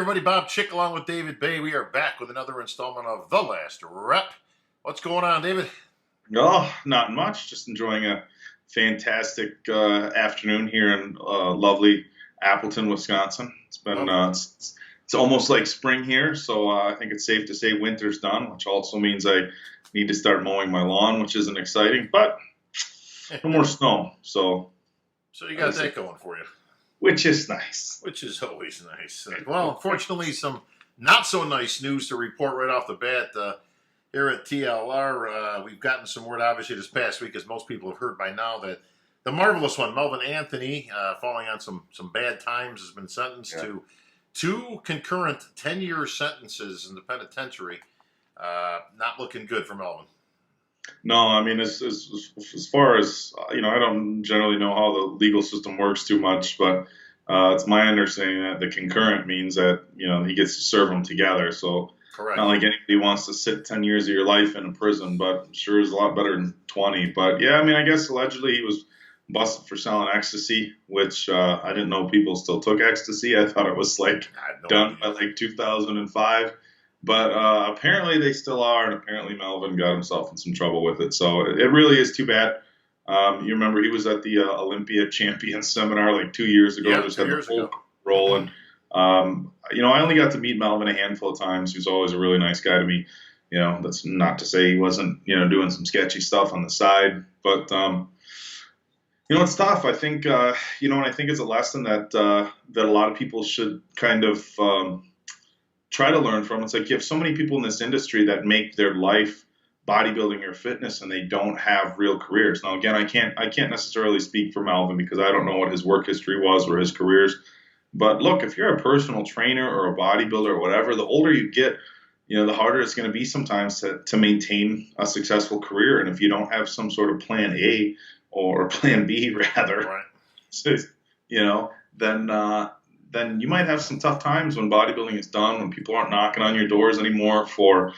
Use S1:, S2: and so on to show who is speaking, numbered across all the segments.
S1: everybody, Bob Chick along with David Bay. We are back with another installment of The Last Rep. What's going on, David?
S2: Oh, not much. Just enjoying a fantastic afternoon here in lovely Appleton, Wisconsin. It's been
S1: Lovely.
S2: it's almost like spring here, so I think it's safe to say winter's done, which also means I need to start mowing my lawn, which isn't exciting, but no more snow, so
S1: So you got that going for you,
S2: which is nice.
S1: which is always nice. Well, unfortunately, some not so nice news to report right off the bat. Here at TLR, we've gotten some word, obviously, this past week, as most people have heard by now, that the marvelous one, Melvin Anthony, falling on some bad times, has been sentenced to two concurrent 10-year sentences in the penitentiary. Not looking good for Melvin.
S2: No, I mean, as far as I don't generally know how the legal system works too much, but it's my understanding that the concurrent means that he gets to serve them together. So
S1: Correct.
S2: not like anybody wants to sit 10 years of your life in a prison, but sure is a lot better than 20. But yeah, I mean, I guess allegedly he was busted for selling ecstasy, which I didn't know people still took ecstasy. I thought it was like
S1: I had no
S2: done
S1: idea.
S2: by like 2005. But apparently they still are, and apparently Melvin got himself in some trouble with it. So it really is too bad. You remember he was at the Olympia Champions seminar like 2 years ago,
S1: Yeah,
S2: just
S1: 2
S2: had the
S1: years
S2: full
S1: ago.
S2: role. And I only got to meet Melvin a handful of times. He was always a really nice guy to me. That's not to say he wasn't doing some sketchy stuff on the side, but it's tough. I think and I think it's a lesson that that a lot of people should kind of try to learn from. It's like you have so many people in this industry that make their life bodybuilding or fitness and they don't have real careers. Now again, I can't necessarily speak for Melvin because I don't know what his work history was or his careers. But look, if you're a personal trainer or a bodybuilder or whatever, the older you get, the harder it's going to be sometimes to maintain a successful career. And if you don't have some sort of plan A or plan B rather,
S1: Right.
S2: so, then you might have some tough times when bodybuilding is done, when people aren't knocking on your doors anymore for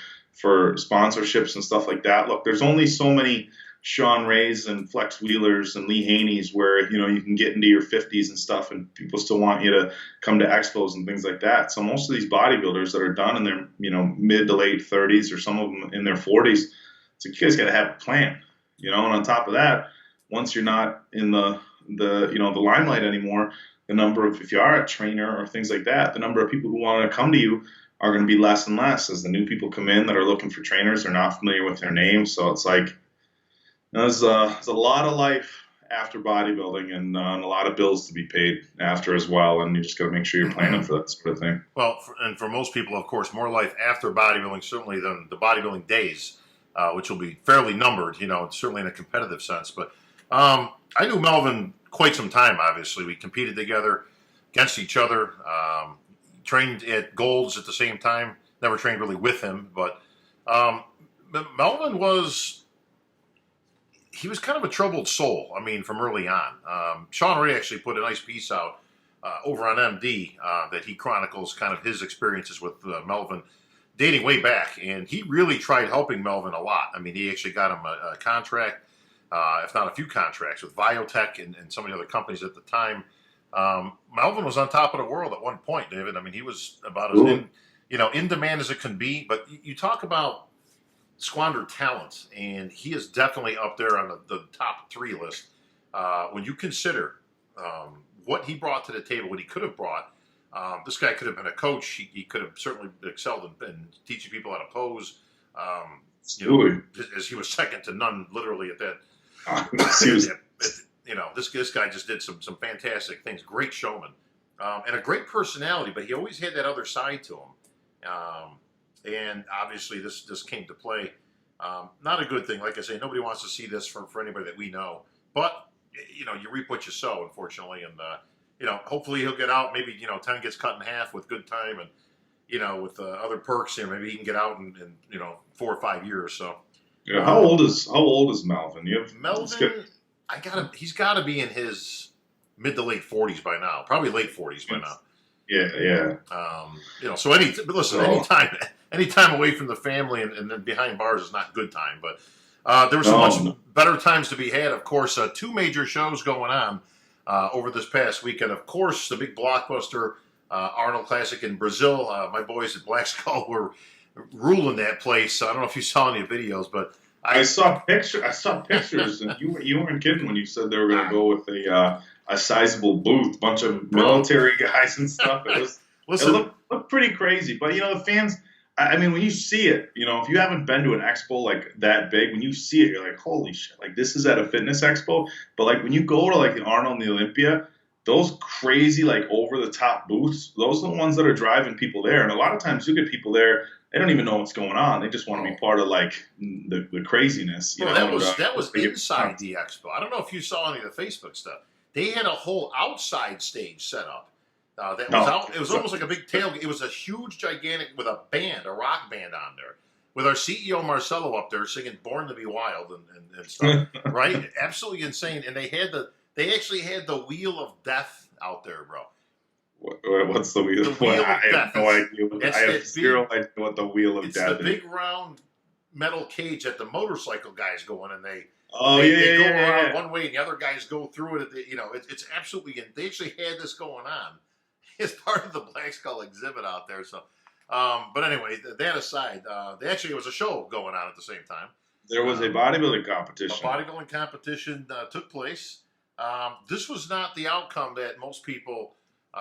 S2: sponsorships and stuff like that. Look, there's only so many Sean Rays and Flex Wheelers and Lee Haney's where you can get into your 50s and stuff, and people still want you to come to expos and things like that. So most of these bodybuilders that are done in their mid to late 30s or some of them in their 40s, it's like you guys got to have a plan, and on top of that, once you're not in the limelight anymore, the number of, if you are a trainer or things like that, the number of people who want to come to you are going to be less and less as the new people come in that are looking for trainers. They're not familiar with their names. So it's like, there's a lot of life after bodybuilding and a lot of bills to be paid after as well. And you just got to make sure you're planning for that sort of thing.
S1: Well, and for most people, of course, more life after bodybuilding, certainly than the bodybuilding days, which will be fairly numbered, certainly in a competitive sense. But I knew Melvin quite some time, obviously. We competed together against each other, trained at Gold's at the same time, never trained really with him. But Melvin he was kind of a troubled soul, from early on. Sean Ray actually put a nice piece out over on MD that he chronicles kind of his experiences with Melvin dating way back. And he really tried helping Melvin a lot. He actually got him a contract, if not a few contracts, with Biotech and some of the other companies at the time. Melvin was on top of the world at one point, David. He was about as in demand as it can be. But you talk about squandered talent, and he is definitely up there on the top 3 list. When you consider what he brought to the table, what he could have brought, this guy could have been a coach. He could have certainly excelled in teaching people how to pose. As he was second to none, literally at that. This guy just did some fantastic things. Great showman, and a great personality. But he always had that other side to him. And obviously, this came to play. Not a good thing. Like I say, nobody wants to see this for anybody that we know. But you reap what you sow, unfortunately. And hopefully he'll get out. Maybe 10 gets cut in half with good time, and with other perks. Maybe he can get out in 4 or 5 years. So.
S2: Yeah. How old is Melvin?
S1: Melvin, he's got to be in his mid to late 40s by now. Probably late 40s by now.
S2: Yeah.
S1: So anytime away from the family and then behind bars is not good time. But there were some much better times to be had. Of course, 2 major shows going on over this past weekend. Of course, the big blockbuster Arnold Classic in Brazil. My boys at Black Skull were ruling that place. So I don't know if you saw any videos, but
S2: I saw pictures, and you weren't kidding when you said they were going to
S1: I
S2: go with a sizable booth, bunch of
S1: bro,
S2: military guys and stuff. It
S1: listen,
S2: looked pretty crazy. But the fans. I mean, when you see it, if you haven't been to an expo like that big, when you see it, you're like, holy shit! Like this is at a fitness expo. But like when you go to like the Arnold and the Olympia, those crazy like over the top booths, those are the ones that are driving people there. And a lot of times you get people there, they don't even know what's going on. They just want to be part of like the craziness,
S1: bro, that was
S2: they get
S1: inside the expo. I don't know if you saw any of the Facebook stuff. They had a whole outside stage set up. That was
S2: no,
S1: out. It was almost like a big tailgate. It was a huge, gigantic, with a band, a rock band on there, with our CEO Marcelo up there singing "Born to Be Wild" and stuff. Right? Absolutely insane. And they actually had the Wheel of Death out there, bro.
S2: What's the wheel?
S1: The Wheel of
S2: I
S1: Death.
S2: have no idea. I have zero idea what the wheel of
S1: It's
S2: death
S1: the
S2: is.
S1: big round metal cage that the motorcycle guys go in, and
S2: Oh
S1: they go
S2: yeah.
S1: around one way, and the other guys go through it. It's absolutely. They actually had this going on as part of the Black Skull exhibit out there. So, but anyway, that aside, it was a show going on at the same time.
S2: There was a bodybuilding
S1: A
S2: competition.
S1: bodybuilding competition took place. This was not the outcome that most people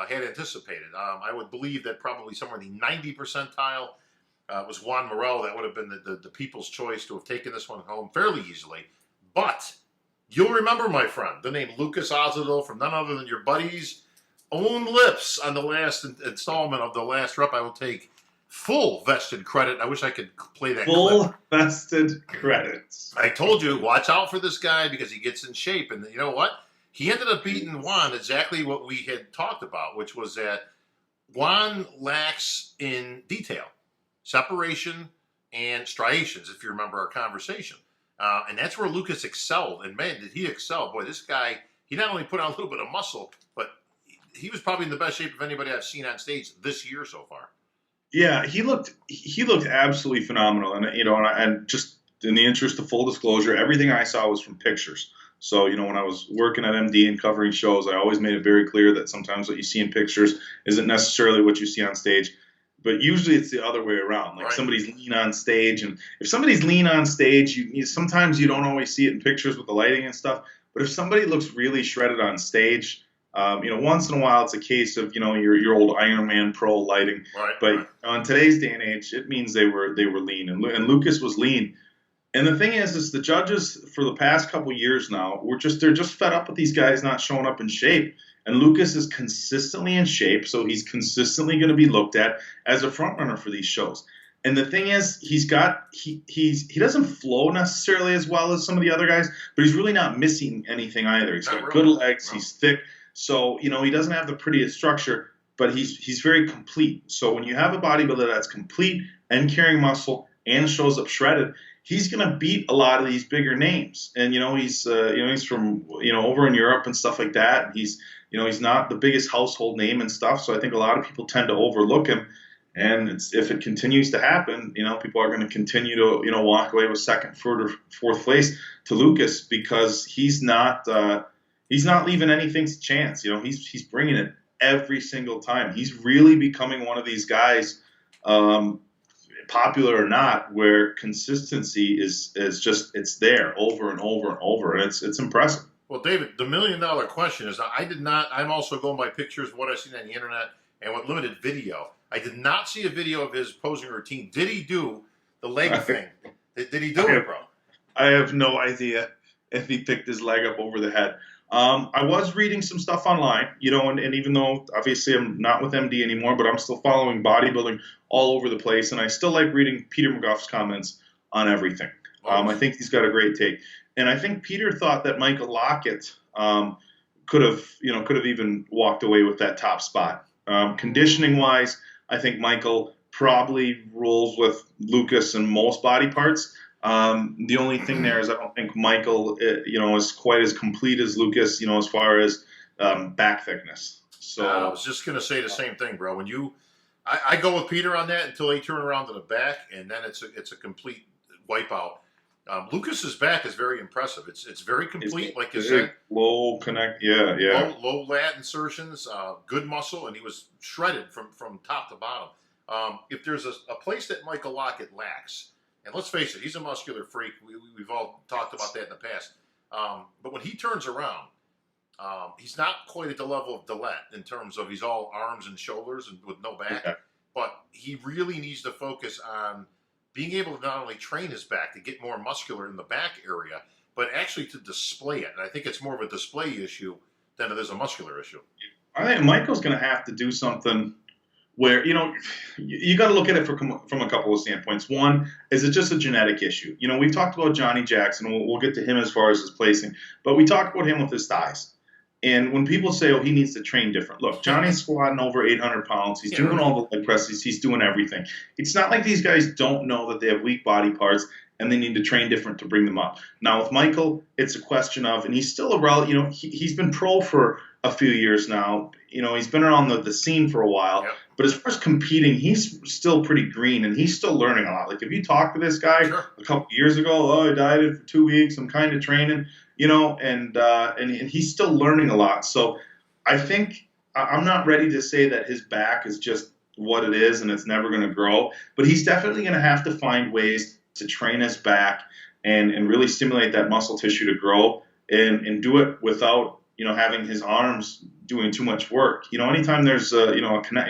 S1: had anticipated. I would believe that probably somewhere in the 90 percentile was Juan Morel. That would have been the people's choice to have taken this one home fairly easily. But you'll remember, my friend, the name Lucas Ozadil from none other than your buddy's own lips on the last installment of the last rep. I will take full vested credit. I wish I could play that
S2: Full
S1: clip.
S2: vested credits.
S1: I told you, watch out for this guy because he gets in shape. And you know what? He ended up beating Juan exactly what we had talked about, which was that Juan lacks in detail, separation, and striations, if you remember our conversation. And that's where Lucas excelled. And man, did he excel. Boy, this guy, he not only put on a little bit of muscle, but he was probably in the best shape of anybody I've seen on stage this year so far.
S2: Yeah, he looked absolutely phenomenal, and just in the interest of full disclosure, everything I saw was from pictures. So when I was working at MD and covering shows, I always made it very clear that sometimes what you see in pictures isn't necessarily what you see on stage, but usually it's the other way around. Like
S1: Right.
S2: somebody's lean on stage, and if somebody's lean on stage, sometimes you don't always see it in pictures with the lighting and stuff. But if somebody looks really shredded on stage, once in a while it's a case of your old Iron Man Pro lighting.
S1: Right.
S2: But
S1: right.
S2: in today's day and age, it means they were lean, and Lucas was lean. And the thing is the judges for the past couple years now they're just fed up with these guys not showing up in shape. And Lucas is consistently in shape, so he's consistently going to be looked at as a front runner for these shows. And the thing is, he doesn't flow necessarily as well as some of the other guys, but he's really not missing anything either. He's got good legs, he's thick, so he doesn't have the prettiest structure, but he's very complete. So when you have a bodybuilder that's complete and carrying muscle and shows up shredded, he's going to beat a lot of these bigger names. And he's from over in Europe and stuff like that. And he's not the biggest household name and stuff. So I think a lot of people tend to overlook him. And if it continues to happen, people are going to continue to walk away with second, third, or fourth place to Lucas because he's not leaving anything to chance. He's bringing it every single time. He's really becoming one of these guys. Popular or not, where consistency is just it's there over and over and over, and it's impressive.
S1: Well, David, the $1 million question is I'm also going by pictures of what I've seen on the internet and what limited video. I did not see a video of his posing routine. Did he do the leg thing? Did he do it, bro?
S2: I have no idea if he picked his leg up over the head. I was reading some stuff online, and even though obviously I'm not with MD anymore, but I'm still following bodybuilding all over the place, and I still like reading Peter McGough's comments on everything. I think he's got a great take, and I think Peter thought that Michael Lockett could have even walked away with that top spot. Conditioning wise, I think Michael probably rolls with Lucas in most body parts. The only thing there is I don't think Michael, is quite as complete as Lucas, as far as back thickness. So
S1: I was just gonna say the same thing, bro. When I go with Peter on that until they turn around to the back, and then it's a complete wipeout. Lucas's back is very impressive. It's very
S2: It's
S1: complete, like you
S2: big,
S1: said.
S2: low connect. Yeah, yeah.
S1: Low lat insertions, good muscle, and he was shredded from top to bottom. If there's a place that Michael Lockett lacks, and let's face it, he's a muscular freak. We've all talked about that in the past. But when he turns around, he's not quite at the level of Dillette in terms of he's all arms and shoulders and with no back.
S2: Yeah.
S1: But he really needs to focus on being able to not only train his back to get more muscular in the back area, but actually to display it. And I think it's more of a display issue than it is a muscular issue.
S2: I think Michael's going to have to do something where, you got to look at it from a couple of standpoints. One, is it just a genetic issue? We've talked about Johnny Jackson. We'll get to him as far as his placing, but we talked about him with his thighs. And when people say, oh, he needs to train different, look, Johnny's squatting over 800 pounds. He's doing all the leg presses. He's doing everything. It's not like these guys don't know that they have weak body parts and they need to train different to bring them up. Now, with Michael, it's a question of, and he's still he's been pro for a few years now. He's been around the scene for a while.
S1: Yep.
S2: But as far as competing, he's still pretty green, and he's still learning a lot. Like, if you talk to this guy a couple years ago, oh, I dieted for 2 weeks, I'm kind of training, and he's still learning a lot. So I think I'm not ready to say that his back is just what it is and it's never going to grow, but he's definitely going to have to find ways to train his back and really stimulate that muscle tissue to grow and do it without having his arms doing too much work. Anytime there's a connect,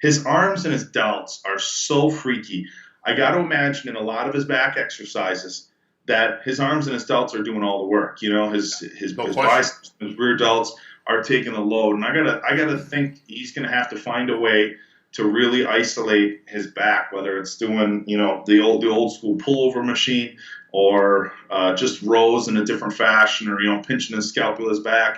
S2: his arms and his delts are so freaky. I got to imagine in a lot of his back exercises that his arms and his delts are doing all the work. His biceps, his rear delts are taking the load, and I gotta think he's gonna have to find a way to really isolate his back, whether it's doing the old school pullover machine or just rows in a different fashion, or pinching his scapula's back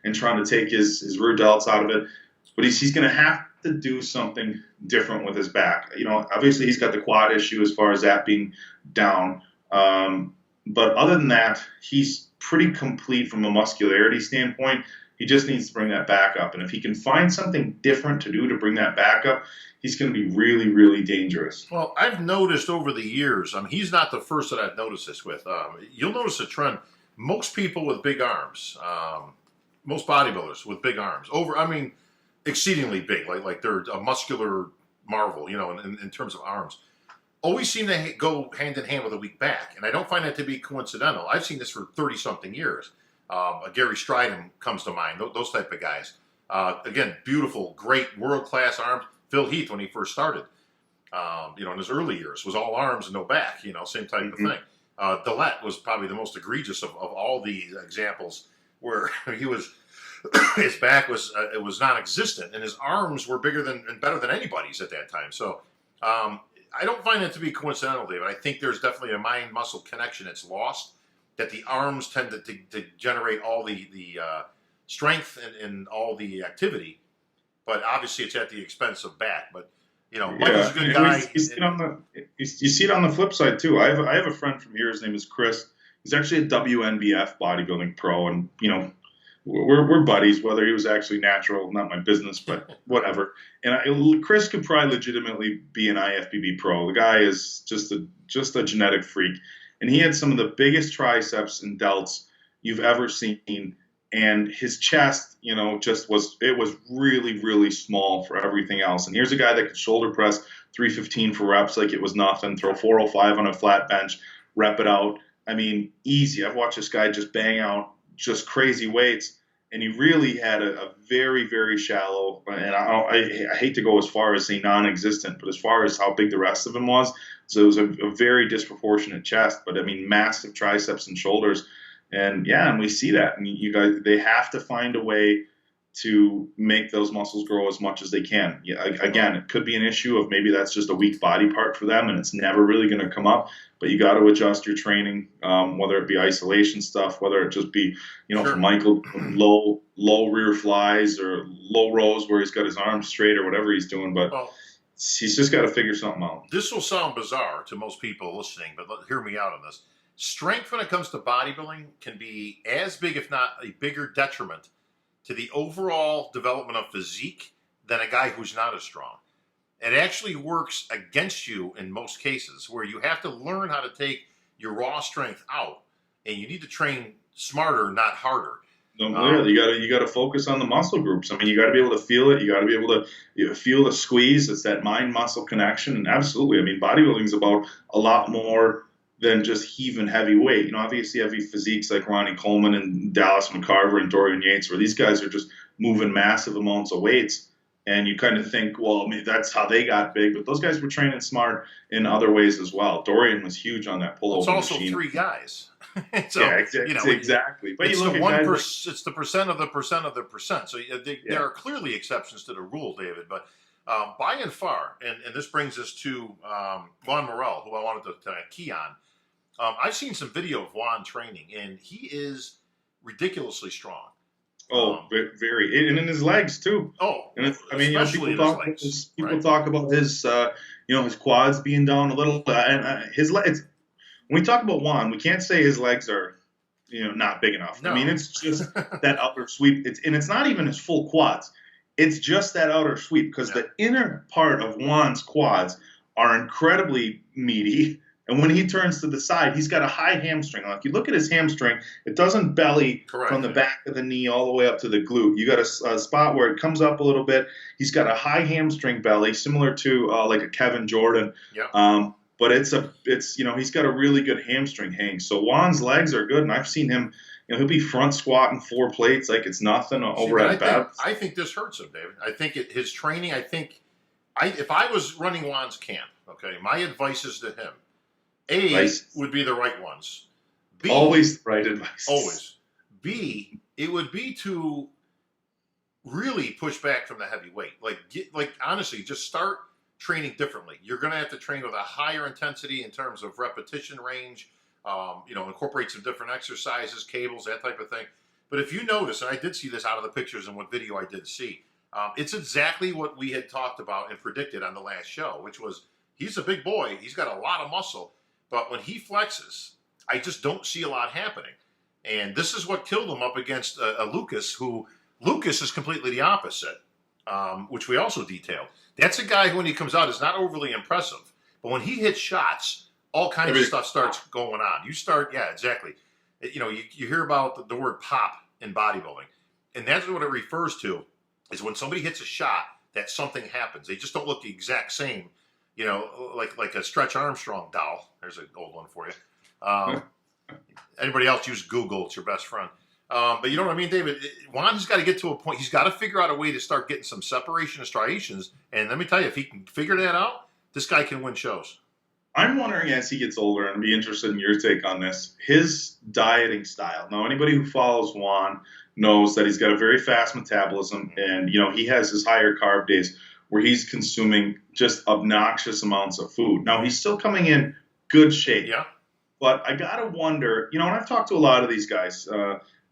S2: and trying to take his rear delts out of it. But he's going to have to do something different with his back. Obviously he's got the quad issue as far as that being down. But other than that, he's pretty complete from a muscularity standpoint. He just needs to bring that back up. And if he can find something different to do to bring that back up, he's going to be really, really dangerous.
S1: Well, I've noticed over the years, he's not the first that I've noticed this with. You'll notice a trend. Most people with big arms, most bodybuilders with big arms, exceedingly big, like they're a muscular marvel, in terms of arms, always seem to go hand in hand with a weak back. And I don't find that to be coincidental. I've seen this for 30-something years. Gary Stridham comes to mind, those type of guys. Again, beautiful, great, world-class arms. Phil Heath, when he first started, in his early years, was all arms and no back, same type of thing. Dillette was probably the most egregious of all the examples where his back was non-existent, and his arms were bigger and better than anybody's at that time. So I don't find it to be coincidental, David. I think there's definitely a mind-muscle connection that's lost, that the arms tend to generate all the strength and all the activity, but obviously it's at the expense of back. But Michael's a good guy.
S2: You see it on the flip side too. I have a friend from here. His name is Chris. He's actually a WNBF bodybuilding pro, and we're buddies. Whether he was actually natural, not my business, but whatever. And Chris could probably legitimately be an IFBB pro. The guy is just a genetic freak, and he had some of the biggest triceps and delts you've ever seen. And his chest, was really, really small for everything else. And here's a guy that could shoulder press 315 for reps like it was nothing, throw 405 on a flat bench, rep it out. Easy. I've watched this guy just bang out just crazy weights, and he really had a very, very shallow, and I hate to go as far as say non-existent, but as far as how big the rest of him was, so it was a very disproportionate chest, but massive triceps and shoulders. And we see that. And you guys, they have to find a way to make those muscles grow as much as they can. Again, it could be an issue of maybe that's just a weak body part for them and it's never really going to come up. But you got to adjust your training, whether it be isolation stuff, whether it just be, for Michael, low rear flies or low rows where he's got his arms straight or whatever he's doing. But he's just got to figure something out.
S1: This will sound bizarre to most people listening, but hear me out on this. Strength when it comes to bodybuilding can be as big, if not a bigger detriment to the overall development of physique than a guy who's not as strong. It actually works against you in most cases, where you have to learn how to take your raw strength out, and you need to train smarter, not harder.
S2: No, yeah, you gotta focus on the muscle groups. I mean, you got to be able to feel it. You got to be able to feel the squeeze. It's that mind muscle connection, and absolutely, I mean, bodybuilding is about a lot more than just heaving heavy weight. You know, obviously, heavy physiques like Ronnie Coleman and Dallas McCarver and Dorian Yates, where these guys are just moving massive amounts of weights, and you kind of think, well, I mean, that's how they got big. But those guys were training smart in other ways as well. Dorian was huge on that pullover
S1: It's also
S2: machine.
S1: 3 guys. So,
S2: Yeah,
S1: you know,
S2: exactly. But
S1: it's
S2: you
S1: the
S2: look at
S1: one
S2: guys like,
S1: it's the percent of the percent of the percent. So there
S2: yeah.
S1: are clearly exceptions to the rule, David. But by and far, and this brings us to Juan Morel, who I wanted to key on. I've seen some video of Juan training, and he is ridiculously strong.
S2: Oh, very, and in his legs too.
S1: Oh,
S2: And it's, I mean, you know,
S1: especially in his legs.
S2: people
S1: Right?
S2: talk about his, you know, his quads being down a little, and his legs. When we talk about Juan, we can't say his legs are, you know, not big enough. I
S1: No.
S2: mean, it's just that outer sweep. It's not even his full quads. It's just that outer sweep because
S1: Yeah.
S2: the inner part of Juan's quads are incredibly meaty. And when he turns to the side, he's got a high hamstring. Like you look at his hamstring, it doesn't belly
S1: Correct.
S2: from the back of the knee all the way up to the glute. You got a spot where it comes up a little bit. He's got a high hamstring belly, similar to like a Kevin Jordan.
S1: Yeah.
S2: But it's you know, he's got a really good hamstring hang. So Juan's legs are good, and I've seen him. You know, he'll be front squatting 4 plates like it's nothing over at bat.
S1: I think this hurts him, David. I think his training. If I was running Juan's camp, okay, my advice is to him. A
S2: Advice.
S1: would be the right ones. B,
S2: Always the right advice.
S1: always. B, it would be to really push back from the heavy weight. Like honestly, just start training differently. You're going to have to train with a higher intensity in terms of repetition range. You know, incorporate some different exercises, cables, that type of thing. But if you notice, and I did see this out of the pictures and what video I did see, it's exactly what we had talked about and predicted on the last show, which was he's a big boy. He's got a lot of muscle. But when he flexes, I just don't see a lot happening. And this is what killed him up against Lucas, who Lucas is completely the opposite, which we also detailed. That's a guy who, when he comes out, is not overly impressive. But when he hits shots, all kinds of stuff starts going on. Yeah, exactly. You know, you hear about the word pop in bodybuilding. And that's what it refers to, is when somebody hits a shot, that something happens. They just don't look the exact same. You know, like a Stretch Armstrong doll. There's an old one for you. Anybody else use Google? It's your best friend. But you know what I mean, David? Juan's got to get to a point. He's got to figure out a way to start getting some separation of striations. And let me tell you, if he can figure that out, this guy can win shows.
S2: I'm wondering as he gets older, and I'd be interested in your take on this, his dieting style. Now, anybody who follows Juan knows that he's got a very fast metabolism, and, you know, he has his higher carb days where he's consuming just obnoxious amounts of food. Now, he's still coming in good shape.
S1: Yeah.
S2: But I got to wonder, you know, and I've talked to a lot of these guys,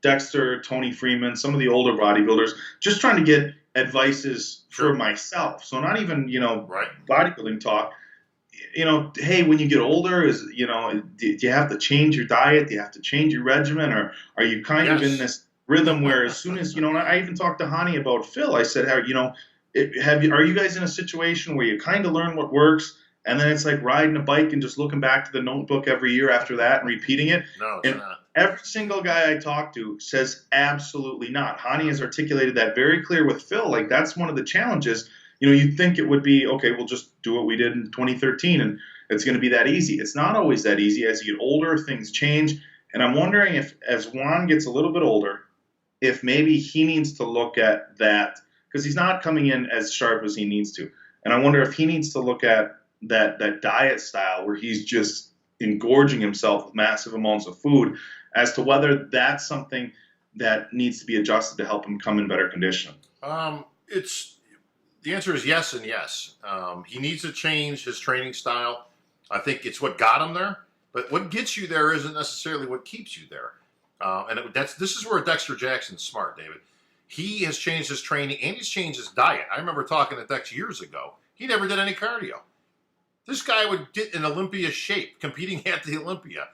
S2: Dexter, Tony Freeman, some of the older bodybuilders, just trying to get advices for myself. So not even, you know, bodybuilding talk. You know, hey, when you get older, you know, do you have to change your diet? Do you have to change your regimen? Or are you kind of in this rhythm where as soon as, you know, and I even talked to Hani about Phil. I said, you know, are you guys in a situation where you kind of learn what works, and then it's like riding a bike and just looking back to the notebook every year after that and repeating it?
S1: No, it's
S2: and
S1: not.
S2: Every single guy I talk to says absolutely not. Hani has articulated that very clear with Phil. Like, that's one of the challenges. You know, you'd think it would be, okay, we'll just do what we did in 2013 and it's going to be that easy. It's not always that easy. As you get older, things change. And I'm wondering if, as Juan gets a little bit older, if maybe he needs to look at that, because he's not coming in as sharp as he needs to. And I wonder if he needs to look at that diet style where he's just engorging himself with massive amounts of food, as to whether that's something that needs to be adjusted to help him come in better condition.
S1: The answer is yes and yes. He needs to change his training style. I think it's what got him there, but what gets you there isn't necessarily what keeps you there. This is where Dexter Jackson's smart, David. He has changed his training and he's changed his diet. I remember talking to Dex years ago. He never did any cardio. This guy would get in Olympia shape, competing at the Olympia.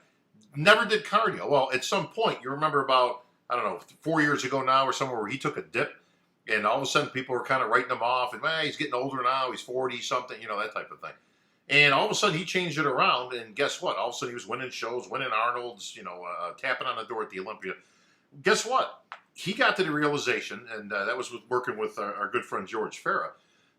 S1: Never did cardio. Well, at some point, you remember about, I don't know, 4 years ago now or somewhere where he took a dip, and all of a sudden people were kind of writing him off, and he's getting older now, he's 40 something, you know, that type of thing. And all of a sudden, he changed it around, and guess what? All of a sudden, he was winning shows, winning Arnold's, tapping on the door at the Olympia. Guess what? He got to the realization, and that was working with our good friend George Farah,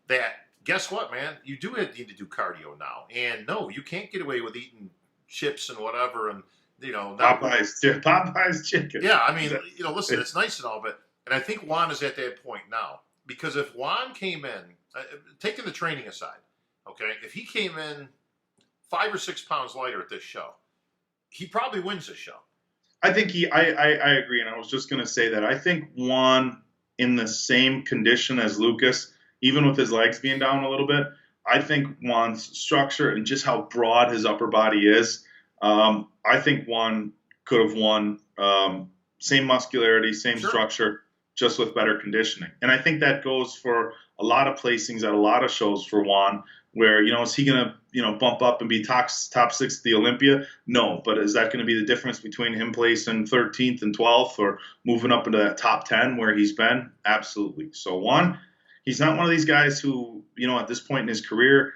S1: that guess what, man? You do need to do cardio now, and no, you can't get away with eating chips and whatever, and not
S2: Popeye's chicken.
S1: yeah. I mean,
S2: Exactly.
S1: listen, it's nice and all, but and I think Juan is at that point now because if Juan came in, taking the training aside, okay, if he came in 5 or 6 pounds lighter at this show, he probably wins this show.
S2: I think I agree, and I was just going to say that I think Juan in the same condition as Lucas, even with his legs being down a little bit, I think Juan's structure and just how broad his upper body is, I think Juan could have won. Same muscularity, same
S1: Sure.
S2: structure, just with better conditioning. And I think that goes for a lot of placings at a lot of shows for Juan, where, is he going to, bump up and be top six at the Olympia? No. But is that going to be the difference between him placing 13th and 12th or moving up into that top 10 where he's been? Absolutely. So Juan, he's not one of these guys who, at this point in his career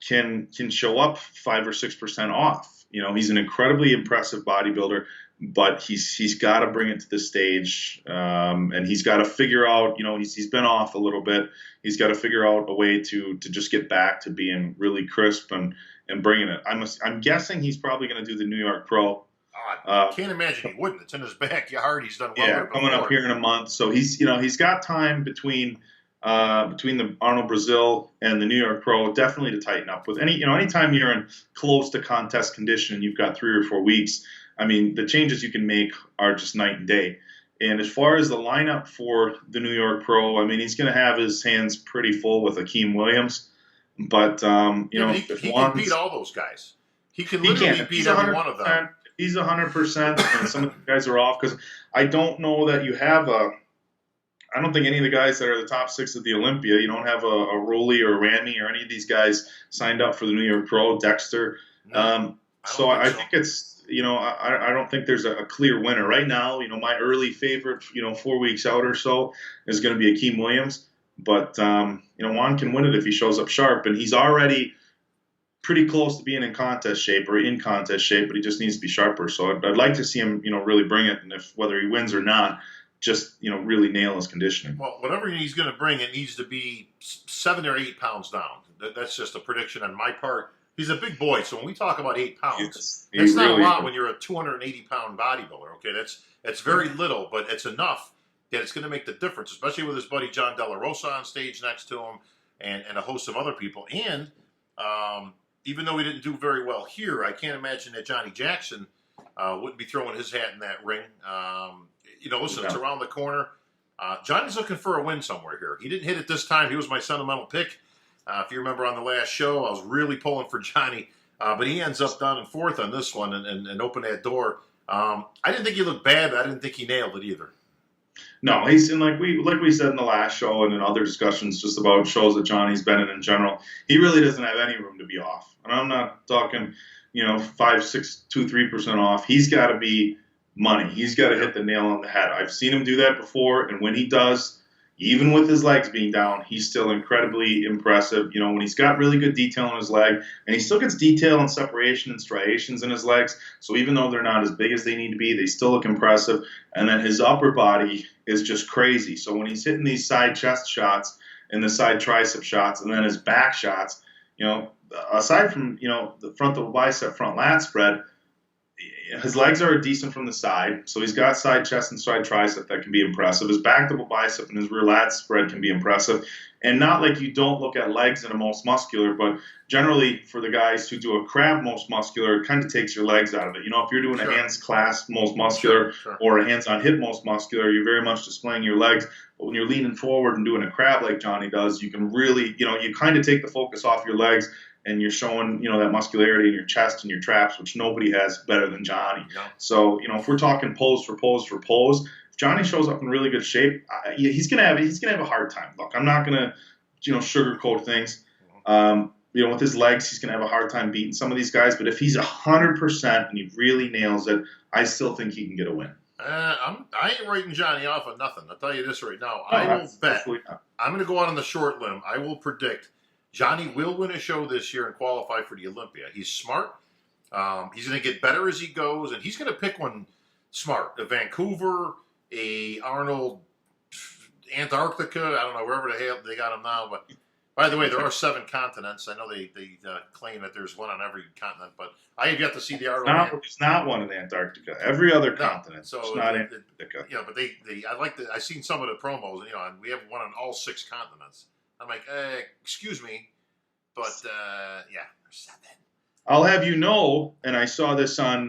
S2: can show up 5 or 6% off. He's an incredibly impressive bodybuilder, but he's got to bring it to the stage, and he's got to figure out. He's been off a little bit. He's got to figure out a way to just get back to being really crisp and bringing it. I'm guessing he's probably going to do the New York Pro.
S1: I can't imagine he wouldn't. It's in his backyard. He's done well.
S2: Yeah, coming up here in a month, so he's got time between the Arnold Brazil and the New York Pro, definitely to tighten up with anytime you're in close to contest condition and you've got 3 or 4 weeks. I mean, the changes you can make are just night and day. And as far as the lineup for the New York Pro, I mean, he's going to have his hands pretty full with Akeem Williams. But,
S1: he can beat all those guys. He can literally beat every one of them.
S2: He's 100%, and some of the guys are off because I don't know that you have I don't think any of the guys that are the top 6 at the Olympia, you don't have a Rowley or Ramy or any of these guys signed up for the New York Pro, Dexter.
S1: No,
S2: I think it's, I don't think there's a clear winner. Right now, my early favorite, 4 weeks out or so is going to be Akeem Williams. But, Juan can win it if he shows up sharp. And he's already pretty close to being in contest shape, but he just needs to be sharper. So I'd like to see him, really bring it. And whether he wins or not, just, really nail his conditioning.
S1: Well, whatever he's going to bring, it needs to be 7 or 8 pounds down. That's just a prediction on my part. He's a big boy, so when we talk about 8 pounds, that's not a lot when you're a 280-pound bodybuilder. Okay, that's very little, but it's enough that it's going to make the difference, especially with his buddy John De La Rosa on stage next to him, and a host of other people. And even though he didn't do very well here, I can't imagine that Johnny Jackson wouldn't be throwing his hat in that ring. Listen, it's around the corner. Johnny's looking for a win somewhere here. He didn't hit it this time. He was my sentimental pick. If you remember on the last show, I was really pulling for Johnny, but he ends up down in 4th on this one and opened that door. I didn't think he looked bad, but I didn't think he nailed it either.
S2: No, he's in like we said in the last show and in other discussions just about shows that Johnny's been in general. He really doesn't have any room to be off, and I'm not talking 5, 6, 2, 3% off. He's got to be money. He's got to hit the nail on the head. I've seen him do that before, and when he does, even with his legs being down, he's still incredibly impressive. When he's got really good detail on his leg, and he still gets detail and separation and striations in his legs, so even though they're not as big as they need to be, they still look impressive. And then his upper body is just crazy. So when he's hitting these side chest shots and the side tricep shots and then his back shots, aside from, the frontal bicep front lat spread, his legs are decent from the side, so he's got side chest and side tricep that can be impressive. His back double bicep and his rear lat spread can be impressive. And not like you don't look at legs in a most muscular, but generally for the guys who do a crab most muscular, it kind of takes your legs out of it. If you're doing a hands clasp most muscular or a hands on hip most muscular, you're very much displaying your legs. But when you're leaning forward and doing a crab like Johnny does, you can really, you kind of take the focus off your legs. And you're showing, that muscularity in your chest and your traps, which nobody has better than Johnny. Yeah. So, if we're talking pose for pose for pose, if Johnny shows up in really good shape, he's gonna have a hard time. Look, I'm not gonna, sugarcoat things. With his legs, he's gonna have a hard time beating some of these guys. But if he's 100% and he really nails it, I still think he can get a win.
S1: I ain't writing Johnny off on nothing. I'll tell you this right now. I will bet. I'm going to go out on the short limb. I will predict Johnny will win a show this year and qualify for the Olympia. He's smart. He's going to get better as he goes, and he's going to pick one smart. A Vancouver, a Arnold, Antarctica. I don't know, wherever the hell they got him now. But by the way, there are 7 continents. I know they claim that there's one on every continent, but I have yet to see the Arnold.
S2: There's not one in Antarctica. Every other continent.
S1: So
S2: it's not Antarctica.
S1: But I've seen some of the promos, and we have one on all 6 continents. I'm like, excuse me, but there's 7.
S2: I'll have you know, and I saw this on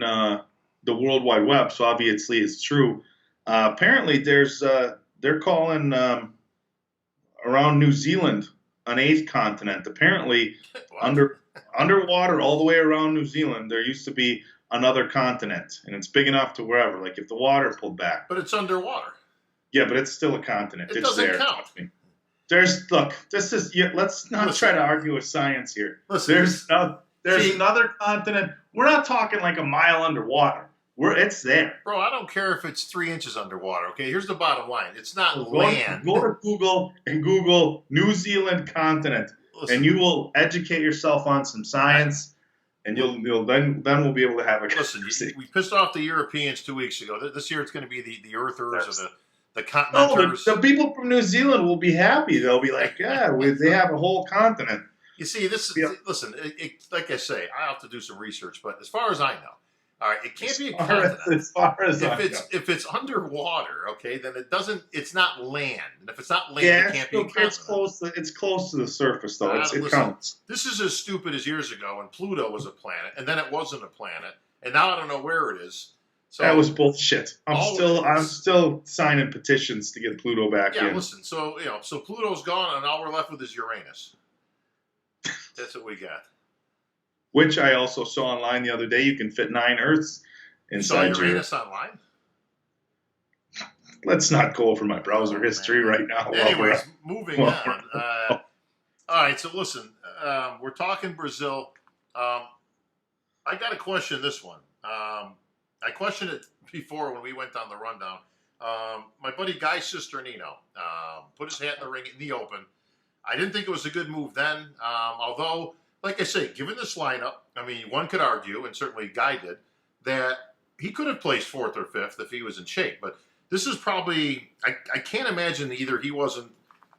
S2: the World Wide Web, so obviously it's true. Apparently, they're calling around New Zealand an 8th continent. Apparently, underwater all the way around New Zealand, there used to be another continent, and it's big enough to wherever. Like if the water pulled back,
S1: but it's underwater.
S2: Yeah, but it's still a continent.
S1: It
S2: it's
S1: doesn't
S2: there.
S1: count.
S2: This is. Let's not try to argue with science here. There's another continent. We're not talking like a mile underwater. It's there.
S1: Bro, I don't care if it's 3 inches underwater, okay? Here's the bottom line. It's not land.
S2: Go to Google and Google New Zealand continent, and you will educate yourself on some science, and you'll then we'll be able to have a
S1: conversation. We pissed off the Europeans 2 weeks ago. This year it's going to be the Earthers or the continenters.
S2: No, the people from New Zealand will be happy. They'll be like, yeah, they have a whole continent.
S1: You see, listen, like I say, I have to do some research, but as far as I know, all right, it can't be a continent.
S2: As far as
S1: if it's underwater, okay, then it's not land. And if it's not land, it can't be a continent.
S2: It's close to the surface, though. It counts.
S1: This is as stupid as years ago when Pluto was a planet, and then it wasn't a planet, and now I don't know where it is. So
S2: that was bullshit. I'm still signing petitions to get Pluto back in.
S1: Yeah, listen. So Pluto's gone, and all we're left with is Uranus. That's what we got.
S2: Which I also saw online the other day. You can fit 9 Earths inside.
S1: You saw Uranus online?
S2: Let's not go over my browser history right now.
S1: Anyways, moving on. All right, so listen, we're talking Brazil. I got to question this one. I questioned it before when we went down the rundown. My buddy Guy Cisternino put his hat in the ring in the Open. I didn't think it was a good move then, although, like I say, given this lineup, I mean, one could argue, and certainly Guy did, that he could have placed 4th or 5th if he was in shape. But this is probably, I can't imagine either he wasn't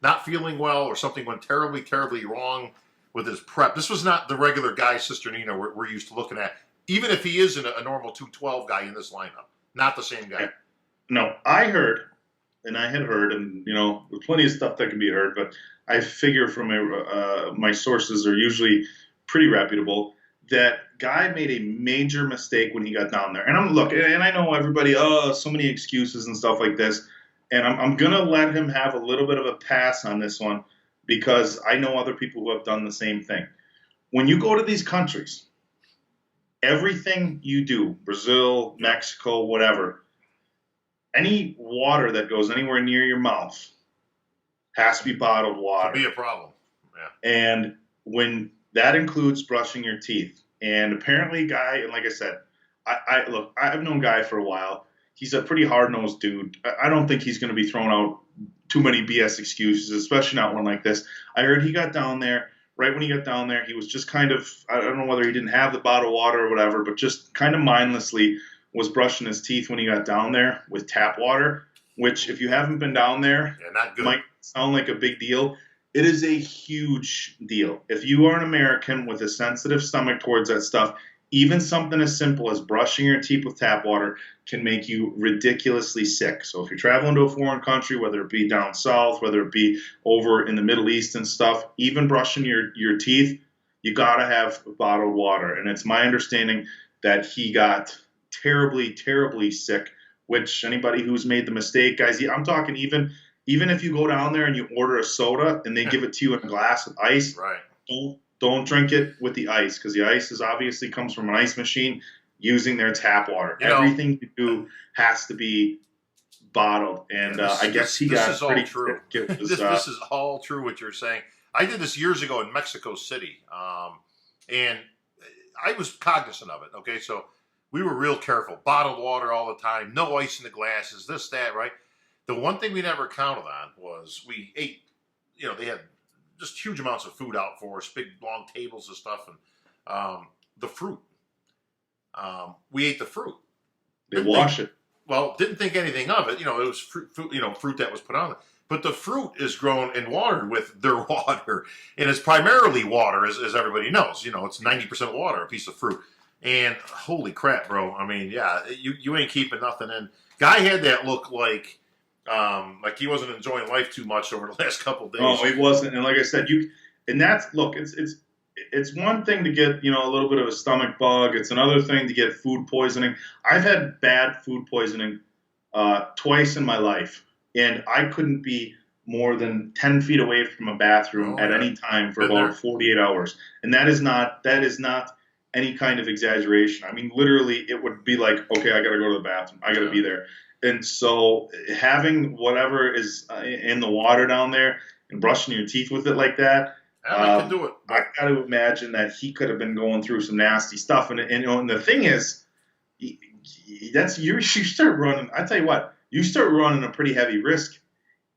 S1: not feeling well or something went terribly, terribly wrong with his prep. This was not the regular Guy Cisternino we're used to looking at, even if he is a normal 212 guy in this lineup. Not the same guy.
S2: No, I had heard, and there's plenty of stuff that can be heard, but I figure from my sources are usually pretty reputable, that Guy made a major mistake when he got down there. And I know everybody, so many excuses and stuff like this, and I'm going to let him have a little bit of a pass on this one because I know other people who have done the same thing. When you go to these countries, everything you do, Brazil, Mexico, whatever, any water that goes anywhere near your mouth has to be bottled water.
S1: Could be a problem. Yeah.
S2: And when that includes brushing your teeth. And apparently Guy, and like I said, I've known Guy for a while. He's a pretty hard-nosed dude. I don't think he's going to be throwing out too many BS excuses, especially not one like this. I heard he got down there. Right when he got down there, he was just kind of, I don't know whether he didn't have the bottled water or whatever, but just kind of mindlessly was brushing his teeth when he got down there with tap water, which if you haven't been down there,
S1: not good.
S2: Might sound like a big deal. It is a huge deal. If you are an American with a sensitive stomach towards that stuff, even something as simple as brushing your teeth with tap water can make you ridiculously sick. So if you're traveling to a foreign country, whether it be down south, whether it be over in the Middle East and stuff, even brushing your teeth, you got to have bottled water. And it's my understanding that he got terribly, terribly sick, which anybody who's made the mistake, guys, I'm talking even if you go down there and you order a soda and they give it to you in a glass with ice,
S1: right?
S2: Don't drink it with the ice because the ice obviously comes from an ice machine using their tap water. Everything you do has to be bottled, and I guess he got pretty
S1: true. This is all true what you're saying. I did this years ago in Mexico City, and I was cognizant of it. Okay, so we were real careful. Bottled water all the time, no ice in the glasses, this, that, right? The one thing we never counted on was we ate, they had just huge amounts of food out for us, big long tables of stuff, and the fruit. We ate the fruit.
S2: They
S1: Didn't think,
S2: wash it.
S1: well, didn't think anything of it. It was fruit that was put on it. But the fruit is grown and watered with their water, and it's primarily water, as everybody knows. It's 90% water, a piece of fruit. And holy crap, bro! I mean, yeah, you ain't keeping nothing in. Guy had that look like he wasn't enjoying life too much over the last couple of days.
S2: No, he wasn't. And like I said, and that's look, it's one thing to get a little bit of a stomach bug. It's another thing to get food poisoning. I've had bad food poisoning twice in my life, and I couldn't be more than 10 feet away from a bathroom at any time for about 48 hours. And that is not any kind of exaggeration. I mean, literally, it would be like, okay, I got to go to the bathroom. I got to be there. And so having whatever is in the water down there and brushing your teeth with it like that,
S1: I can do it.
S2: I got to imagine that he could have been going through some nasty stuff. And the thing is, you start running. I tell you what, you start running a pretty heavy risk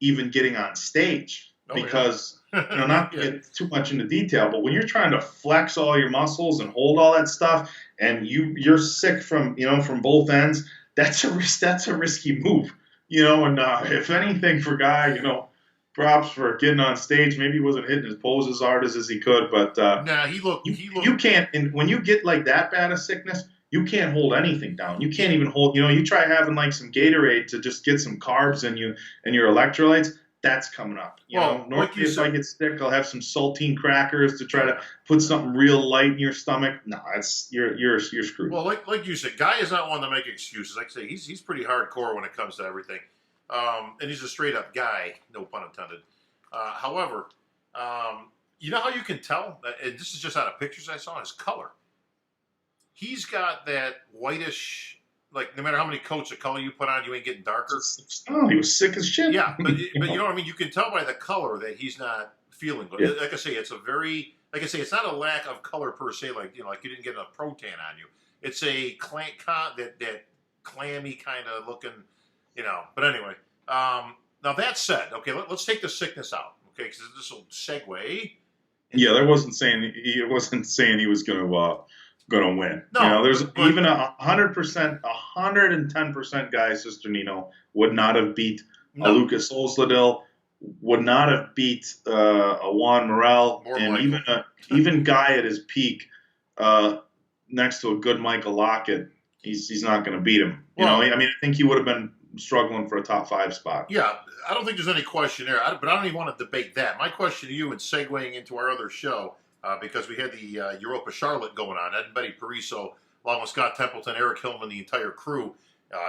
S2: even getting on stage because not to get too much into detail, but when you're trying to flex all your muscles and hold all that stuff, and you're sick from both ends, that's a risk. That's a risky move, And if anything, for Guy, props for getting on stage. Maybe he wasn't hitting his pose as hard as he could, but
S1: he looked.
S2: You can't. And when you get like that bad a sickness, you can't hold anything down. You can't even hold. You try having like some Gatorade to just get some carbs in you and your electrolytes. That's coming up. Normally, if I get sick, I'll have some saltine crackers to try to put something real light in your stomach. No, you're screwed.
S1: Well, like you said, Guy is not one to make excuses. Like I say, he's pretty hardcore when it comes to everything, and he's a straight up guy, no pun intended. However, you know how you can tell that, and this is just out of pictures I saw, his color. He's got that whitish, like no matter how many coats of color you put on, you ain't getting darker.
S2: Oh, he was sick as shit.
S1: Yeah, but you know what I mean? You can tell by the color that he's not feeling good. Yeah. Like I say, it's not a lack of color per se, like you didn't get enough protein on you. It's a that clammy kind of looking, But anyway, now that said, okay, let's take the sickness out, okay, because this will segue.
S2: Yeah, there wasn't saying he was going to win.
S1: No,
S2: there's even 100%, 110% guy, Sister Nino would not have beat a Lucas Olsladil, would not have beat a Juan Morel, and even Guy at his peak, next to a good Michael Lockett, he's not going to beat him. I think he would have been struggling for a top 5 spot.
S1: Yeah, I don't think there's any question there, but I don't even want to debate that. My question to you, and segueing into our other show, because we had the Europa Charlotte going on, Ed and Betty Pariso, along with Scott Templeton, Eric Hillman, the entire crew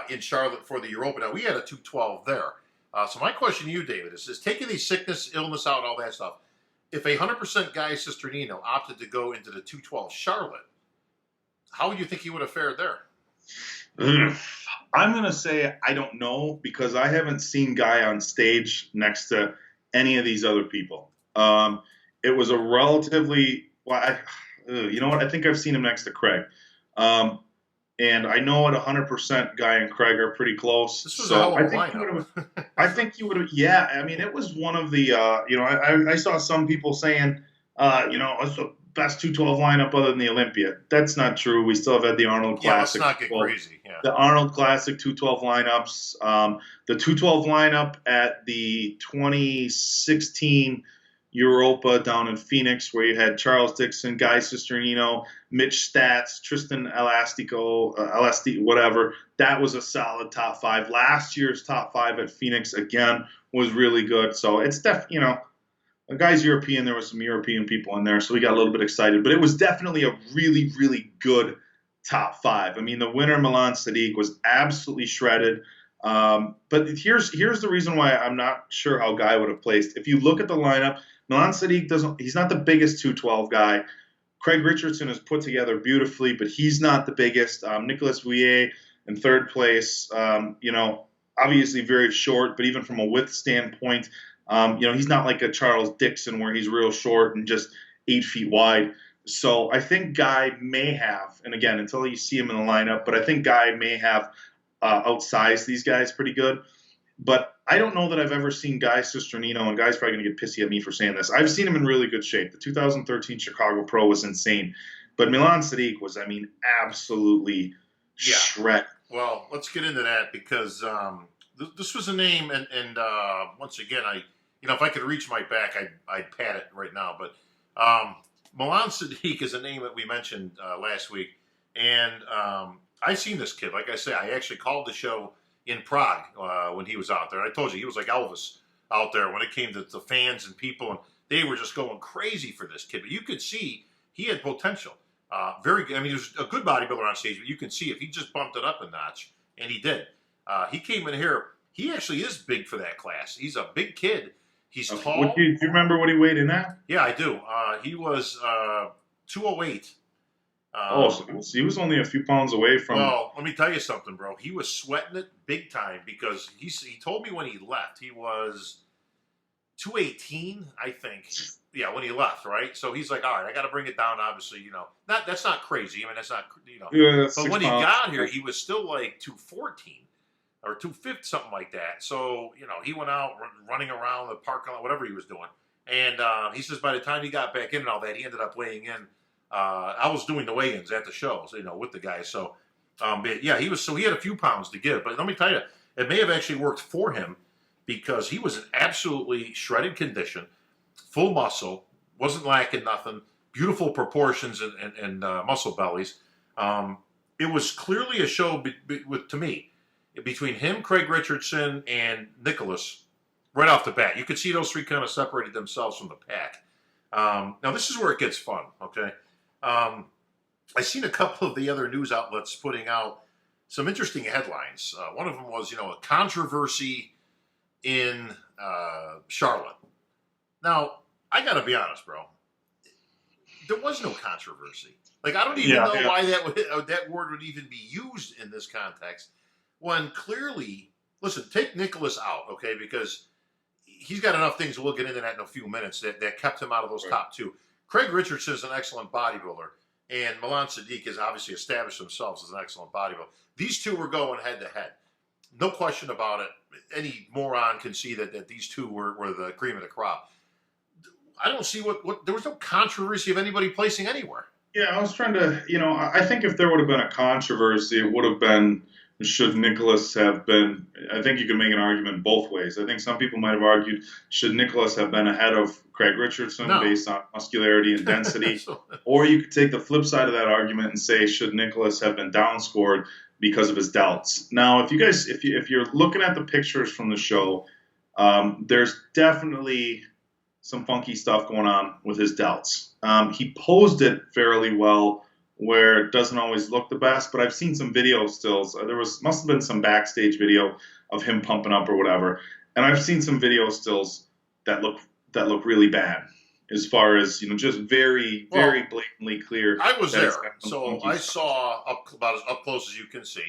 S1: in Charlotte for the Europa. Now, we had a 212 there. So my question to you, David, is taking the sickness, illness out, all that stuff, if 100% Guy Cisternino opted to go into the 212 Charlotte, how would you think he would have fared there?
S2: I'm going to say I don't know, because I haven't seen Guy on stage next to any of these other people. It was a relatively, you know what? I think I've seen him next to Craig. And I know at 100% Guy and Craig are pretty close.
S1: This was a hell of a lineup.
S2: I think you would have, yeah. I mean, it was one of the, I saw some people saying, it's the best 212 lineup other than the Olympia. That's not true. We still have had the Arnold Classic.
S1: Yeah, let's not get crazy. Yeah.
S2: The Arnold Classic 212 lineups. The 212 lineup at the 2016 Europa down in Phoenix, where you had Charles Dixon, Guy Cisternino, Mitch Stats, Tristan whatever. That was a solid top 5. Last year's top 5 at Phoenix, again, was really good. So it's definitely, a Guy's European. There was some European people in there, so we got a little bit excited. But it was definitely a really, really good top 5. I mean, the winner, Milan Sadiq, was absolutely shredded. But here's the reason why I'm not sure how Guy would have placed. If you look at the lineup, Milan Sadiq he's not the biggest 212 guy. Craig Richardson is put together beautifully, but he's not the biggest. Nicolas Vuillet in 3rd place, obviously very short, but even from a width standpoint, he's not like a Charles Dixon where he's real short and just 8 feet wide. So I think Guy may have, and again, until you see him in the lineup, but I think Guy may have outsized these guys pretty good. But I don't know that I've ever seen Guy Cisternino, and Guy's probably going to get pissy at me for saying this. I've seen him in really good shape. The 2013 Chicago Pro was insane, but Milan Sadiq was, I mean, absolutely
S1: Yeah.
S2: shred.
S1: Well, let's get into that because this was a name, and once again, if I could reach my back, I'd pat it right now. But Milan Sadiq is a name that we mentioned last week, and I've seen this kid. Like I say, I actually called the show in Prague when he was out there. I told you he was like Elvis out there when it came to the fans and people, and they were just going crazy for this kid. But you could see he had potential. Very good. I mean, he was a good bodybuilder on stage, but you can see if he just bumped it up a notch, and he did. He came in here. He actually is big for that class. He's a big kid. He's tall.
S2: Do you remember what he weighed in at?
S1: Yeah, I do. He was 208.
S2: So he was only a few pounds away from.
S1: Well, let me tell you something, bro. He was sweating it big time because he told me when he left he was 218, I think. Yeah, when he left, right? So he's like, all right, I got to bring it down. Obviously, that's not crazy. I mean, that's not,
S2: Yeah,
S1: But when he got here, he was still like 214 or 250, something like that. So he went out running around the parking lot, whatever he was doing. And he says by the time he got back in and all that, he ended up weighing in. I was doing the weigh-ins at the shows, with the guys. So, but yeah, he had a few pounds to give. But let me tell you, it may have actually worked for him because he was in absolutely shredded condition, full muscle, wasn't lacking nothing, beautiful proportions and muscle bellies. It was clearly a show to me between him, Craig Richardson, and Nicholas right off the bat. You could see those three kind of separated themselves from the pack. Now, this is where it gets fun, okay? I've seen a couple of the other news outlets putting out some interesting headlines. One of them was, a controversy in Charlotte. Now, I got to be honest, bro. There was no controversy. Like, I don't even know why that word would even be used in this context when clearly, listen, take Nicholas out, okay, because he's got enough things, we'll get into that in a few minutes, that kept him out of those top two. Craig Richardson is an excellent bodybuilder, and Milan Sadiq has obviously established themselves as an excellent bodybuilder. These two were going head-to-head. No question about it. Any moron can see that these two were the cream of the crop. I don't see what there was no controversy of anybody placing anywhere.
S2: Yeah, I was trying to, I think if there would have been a controversy, it would have been, should Nicholas have been, I think you could make an argument both ways. I think some people might have argued, should Nicholas have been ahead of Craig Richardson based on muscularity and density? Or you could take the flip side of that argument and say, should Nicholas have been downscored because of his delts? Now, if you're looking at the pictures from the show, there's definitely some funky stuff going on with his delts. He posed it fairly well, where it doesn't always look the best, but I've seen some video stills. Must have been some backstage video of him pumping up or whatever, and I've seen some video stills that look really bad, as far as just very blatantly clear.
S1: I was there, so I saw about as up close as you can see.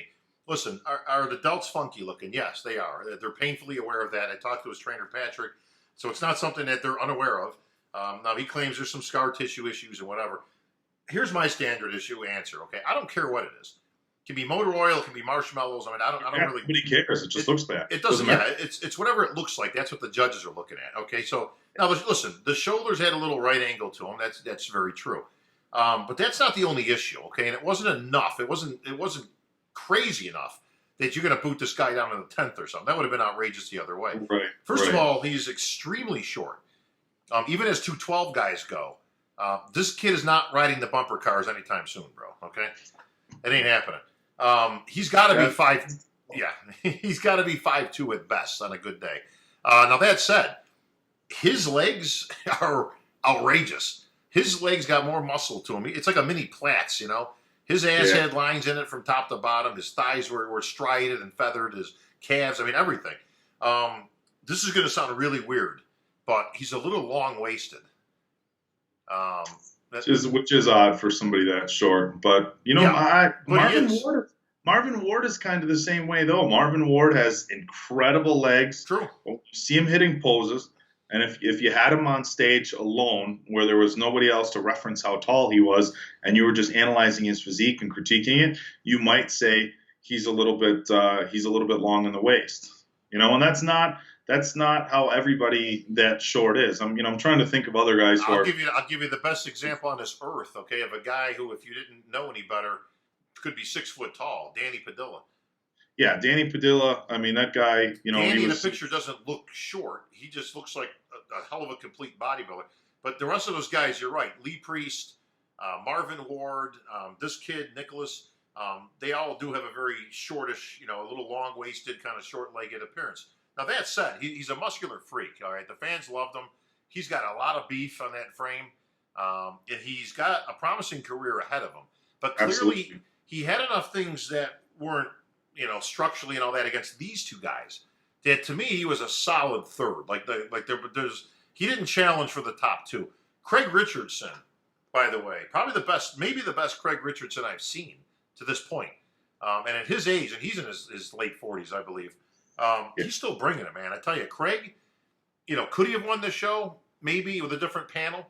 S1: Listen, are the delts funky looking? Yes, they are. They're painfully aware of that. I talked to his trainer Patrick, so it's not something that they're unaware of. Now he claims there's some scar tissue issues and whatever. Here's my standard issue answer. Okay, I don't care what it is. It can be motor oil, it can be marshmallows. I mean, I don't really.
S2: Nobody cares. It just looks bad.
S1: It doesn't. Yeah, it's whatever it looks like. That's what the judges are looking at. Okay, so now listen, the shoulders had a little right angle to them. That's very true. But that's not the only issue. Okay, and it wasn't enough. It wasn't crazy enough that you're going to boot this guy down to the 10th or something. That would have been outrageous the other way.
S2: Right.
S1: First of all, he's extremely short. Even as 212 guys go. This kid is not riding the bumper cars anytime soon, bro. Okay, it ain't happening. He's got to be 5. Yeah, he's got to be 5'2" at best on a good day. Now that said, his legs are outrageous. His legs got more muscle to him. It's like a mini Platts, His ass had lines in it from top to bottom. His thighs were striated and feathered. His calves, I mean everything. This is going to sound really weird, but he's a little long-waisted.
S2: Which is odd for somebody that short, but Marvin Ward is kind of the same way though. Marvin Ward has incredible legs.
S1: True.
S2: You see him hitting poses, and if you had him on stage alone, where there was nobody else to reference how tall he was, and you were just analyzing his physique and critiquing it, you might say he's a little bit long in the waist. And that's not how everybody that short is. I'm trying to think of other guys who are.
S1: I'll give you the best example on this earth, okay, of a guy who, if you didn't know any better, could be 6 foot tall. Danny Padilla.
S2: Yeah, Danny Padilla. I mean, that guy.
S1: Danny
S2: he
S1: in the
S2: was.
S1: picture doesn't look short. He just looks like a hell of a complete bodybuilder. But the rest of those guys, you're right. Lee Priest, Marvin Ward, this kid Nicholas. They all do have a very shortish, a little long-waisted, kind of short-legged appearance. Now that said, he's a muscular freak. All right, the fans loved him. He's got a lot of beef on that frame, and he's got a promising career ahead of him. But clearly,
S2: Absolutely.
S1: he had enough things that weren't, structurally and all that against these two guys. That to me, he was a solid third. He didn't challenge for the top two. Craig Richardson, by the way, probably the best, maybe the best Craig Richardson I've seen to this point. And at his age, and he's in his late 40s, I believe, he's still bringing it, man. I tell you, Craig, could he have won the show? Maybe with a different panel.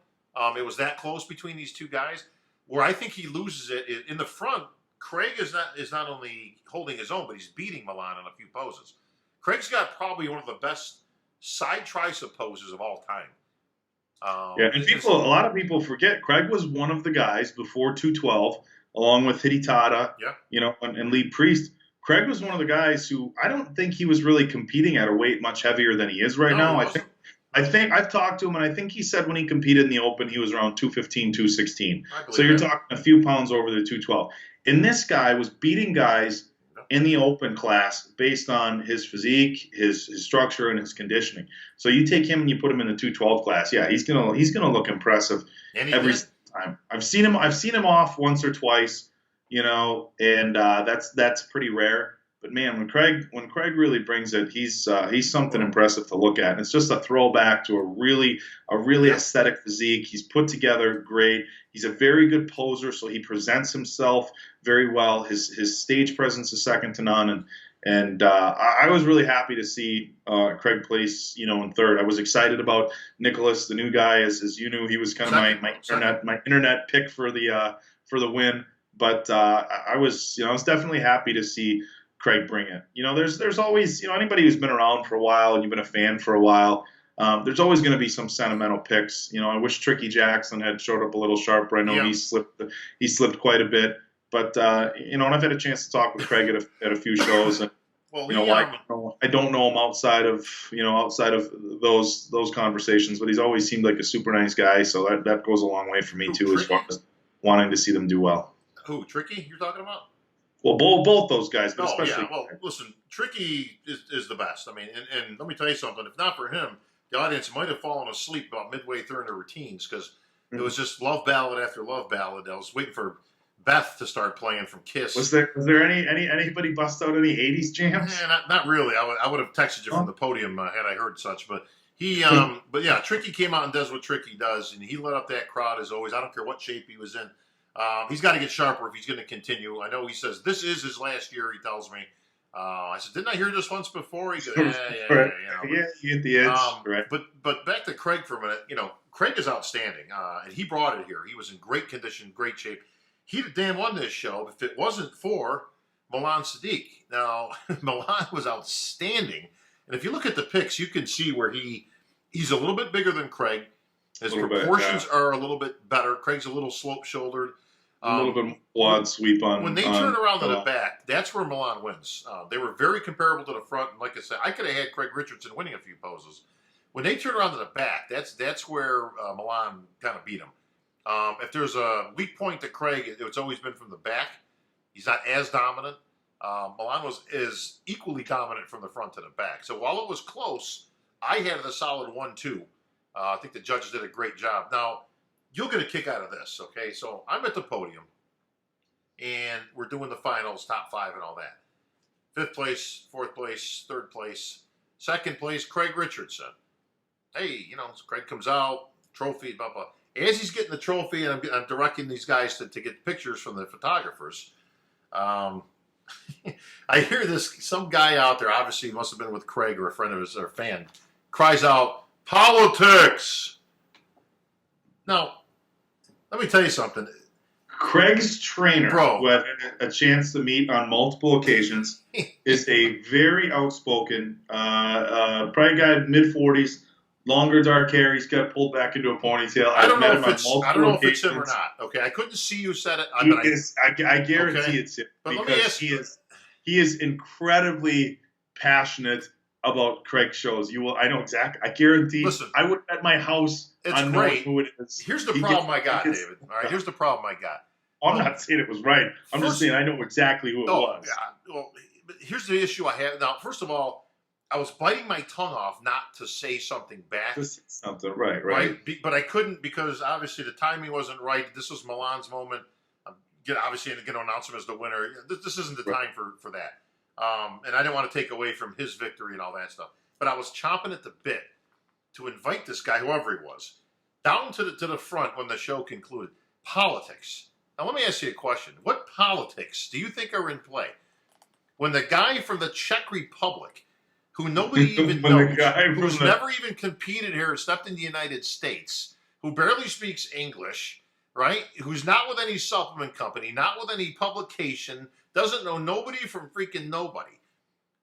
S1: It was that close between these two guys. Where I think he loses it in the front. Craig is not only holding his own, but he's beating Milan in a few poses. Craig's got probably one of the best side tricep poses of all time.
S2: Yeah, and a lot of people forget Craig was one of the guys before 212, along with Hidetada, and Lee Priest. Craig was one of the guys who I don't think he was really competing at a weight much heavier than he is right now. I think I've talked to him, and I think he said when he competed in the Open, he was around 215, 216. So you're talking a few pounds over the 212. And this guy was beating guys in the Open class based on his physique, his structure, and his conditioning. So you take him and you put him in the 212 class. Yeah, he's gonna look impressive every time. I've seen him off once or twice, and that's pretty rare. But man, when Craig really brings it, he's something impressive to look at. And it's just a throwback to a really aesthetic physique. He's put together great. He's a very good poser, so he presents himself very well. His stage presence is second to none. And I was really happy to see Craig place, in third. I was excited about Nicholas, the new guy, as you knew, he was kind of my internet pick for the win. But I was definitely happy to see Craig bring it. There's always, anybody who's been around for a while and you've been a fan for a while, there's always going to be some sentimental picks. I wish Tricky Jackson had showed up a little sharper. I know he slipped quite a bit, but and I've had a chance to talk with Craig at a few shows, and I don't know him outside of those conversations, but he's always seemed like a super nice guy. So that goes a long way for me too, as far as wanting to see them do well.
S1: Who, Tricky? You're talking about?
S2: Well, both those guys, but especially.
S1: Yeah. Well, listen, Tricky is the best. I mean, and let me tell you something. If not for him, the audience might have fallen asleep about midway through their routines because it was just love ballad after love ballad. I was waiting for Beth to start playing from Kiss.
S2: Was there anybody bust out any '80s jams?
S1: Yeah, not really. I would have texted you from the podium had I heard such. But but yeah, Tricky came out and does what Tricky does, and he lit up that crowd as always. I don't care what shape he was in. He's got to get sharper if he's going to continue. I know he says this is his last year. He tells me. I said, didn't I hear this once before? He goes, yeah.
S2: You get the edge, right?
S1: But back to Craig for a minute. Craig is outstanding, and he brought it here. He was in great condition, great shape. He'd have damn won this show if it wasn't for Milan Sadiq. Now, Milan was outstanding, and if you look at the pics, you can see where he's a little bit bigger than Craig. His proportions are a little bit better. Craig's a little slope-shouldered.
S2: A little bit quad sweep on.
S1: When they turn around to the back, that's where Milan wins. They were very comparable to the front, and like I said, I could have had Craig Richardson winning a few poses. When they turn around to the back, that's where Milan kind of beat him. If there's a weak point to Craig, it's always been from the back. He's not as dominant. Milan is equally dominant from the front to the back. So while it was close, I had it a solid 1-2. I think the judges did a great job. Now, you'll get a kick out of this, okay? So I'm at the podium, and we're doing the finals, top 5 and all that. 5th place, 4th place, 3rd place. 2nd place, Craig Richardson. Hey, Craig comes out, trophy, blah, blah. As he's getting the trophy, and I'm directing these guys to get pictures from the photographers, I hear some guy out there, obviously he must have been with Craig or a friend of his or fan, cries out, politics! Now, let me tell you something.
S2: Craig's trainer,
S1: Bro.
S2: who I've had a chance to meet on multiple occasions, is a very outspoken, probably guy mid-40s, longer dark hair. He's got pulled back into a ponytail.
S1: I
S2: I've
S1: don't know
S2: met him
S1: if
S2: on
S1: I don't
S2: multiple
S1: know if it's him or
S2: occasions.
S1: not. Okay, I couldn't see you said it.
S2: He is. I guarantee
S1: okay.
S2: it's him
S1: But let me
S2: because
S1: ask
S2: he
S1: you.
S2: is. He is incredibly passionate about Craig shows. You will. I know exactly. I guarantee.
S1: Listen,
S2: I would bet my house
S1: it's
S2: on knowing
S1: great.
S2: who it is.
S1: Here's the
S2: He
S1: problem I
S2: he
S1: got,
S2: gets
S1: David. All right, here's the problem I got.
S2: I'm not saying it was right. I'm just
S1: First,
S2: saying I know exactly who it was.
S1: yeah. Well, here's the issue I have now. First of all, I was biting my tongue off not to say something back.
S2: Just something, right.
S1: But I couldn't because obviously the timing wasn't right. This was Milan's moment. I'm obviously going to announce him as the winner. This isn't the time for that. And I didn't want to take away from his victory and all that stuff. But I was chomping at the bit to invite this guy, whoever he was, down to the front when the show concluded. Politics. Now let me ask you a question. What politics do you think are in play when the guy from the Czech Republic, who nobody even knows, who's never even competed here except in the United States, who barely speaks English, right? Who's not with any supplement company, not with any publication, doesn't know nobody from freaking nobody.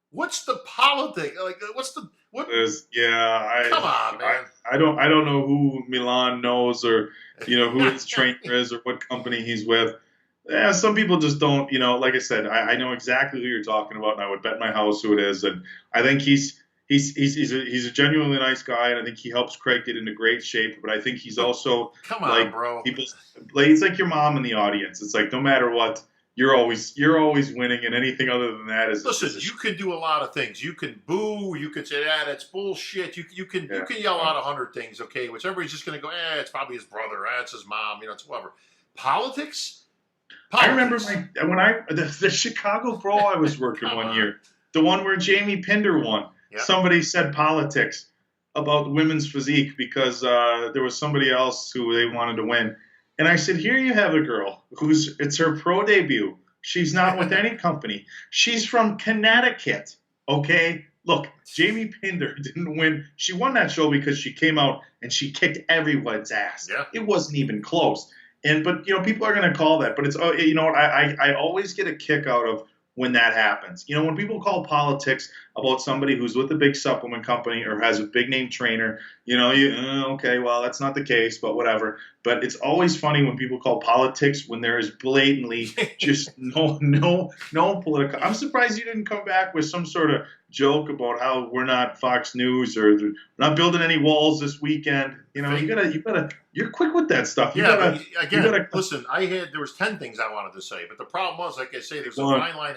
S1: What's the politics? Like, what's the what? Come on, man.
S2: I don't know who Milan knows or who his trainer is or what company he's with. Yeah, some people just don't. Like I said, I know exactly who you're talking about, and I would bet my house who it is. And I think he's a genuinely nice guy, and I think he helps Craig get into great shape. But I think he's also
S1: come on, bro.
S2: It's like your mom in the audience. It's like no matter what, you're always winning, and anything other than that is.
S1: Listen, you can do a lot of things. You can boo. You can say, that's bullshit. You can yell out 100 things, okay? Which everybody's just going to go, it's probably his brother. It's his mom. It's whoever. Politics.
S2: I remember the Chicago Pro I was working one year, the one where Jamie Pinder won. Yep. Somebody said politics about women's physique because there was somebody else who they wanted to win. And I said, here you have a girl it's her pro debut. She's not with any company. She's from Connecticut. Okay. Look, Jamie Pinder didn't win. She won that show because she came out and she kicked everyone's ass.
S1: Yeah.
S2: It wasn't even close. But people are going to call that. But it's I always get a kick out of when that happens. When people call politics about somebody who's with a big supplement company or has a big name trainer, okay, well, that's not the case, but whatever. But it's always funny when people call politics when there is blatantly just no political. I'm surprised you didn't come back with some sort of joke about how we're not Fox News or we're not building any walls this weekend. You gotta. You're quick with that stuff.
S1: Listen. There was 10 things I wanted to say, but the problem was, like I say, there's a fine line,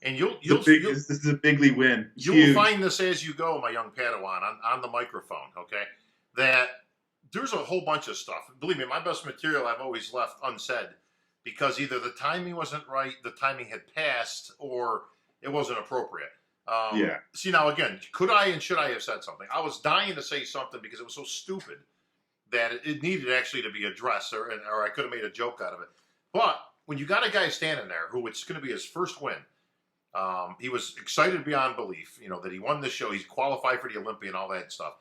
S1: and this
S2: is a bigly win.
S1: You will find this as you go, my young Padawan, on the microphone. Okay, that there's a whole bunch of stuff. Believe me, my best material I've always left unsaid because either the timing wasn't right, the timing had passed, or it wasn't appropriate. See, now again, could I and should I have said something? I was dying to say something because it was so stupid that it needed actually to be addressed, or I could have made a joke out of it. But when you got a guy standing there who it's going to be his first win, he was excited beyond belief. That he won the show, he's qualified for the Olympia and all that stuff.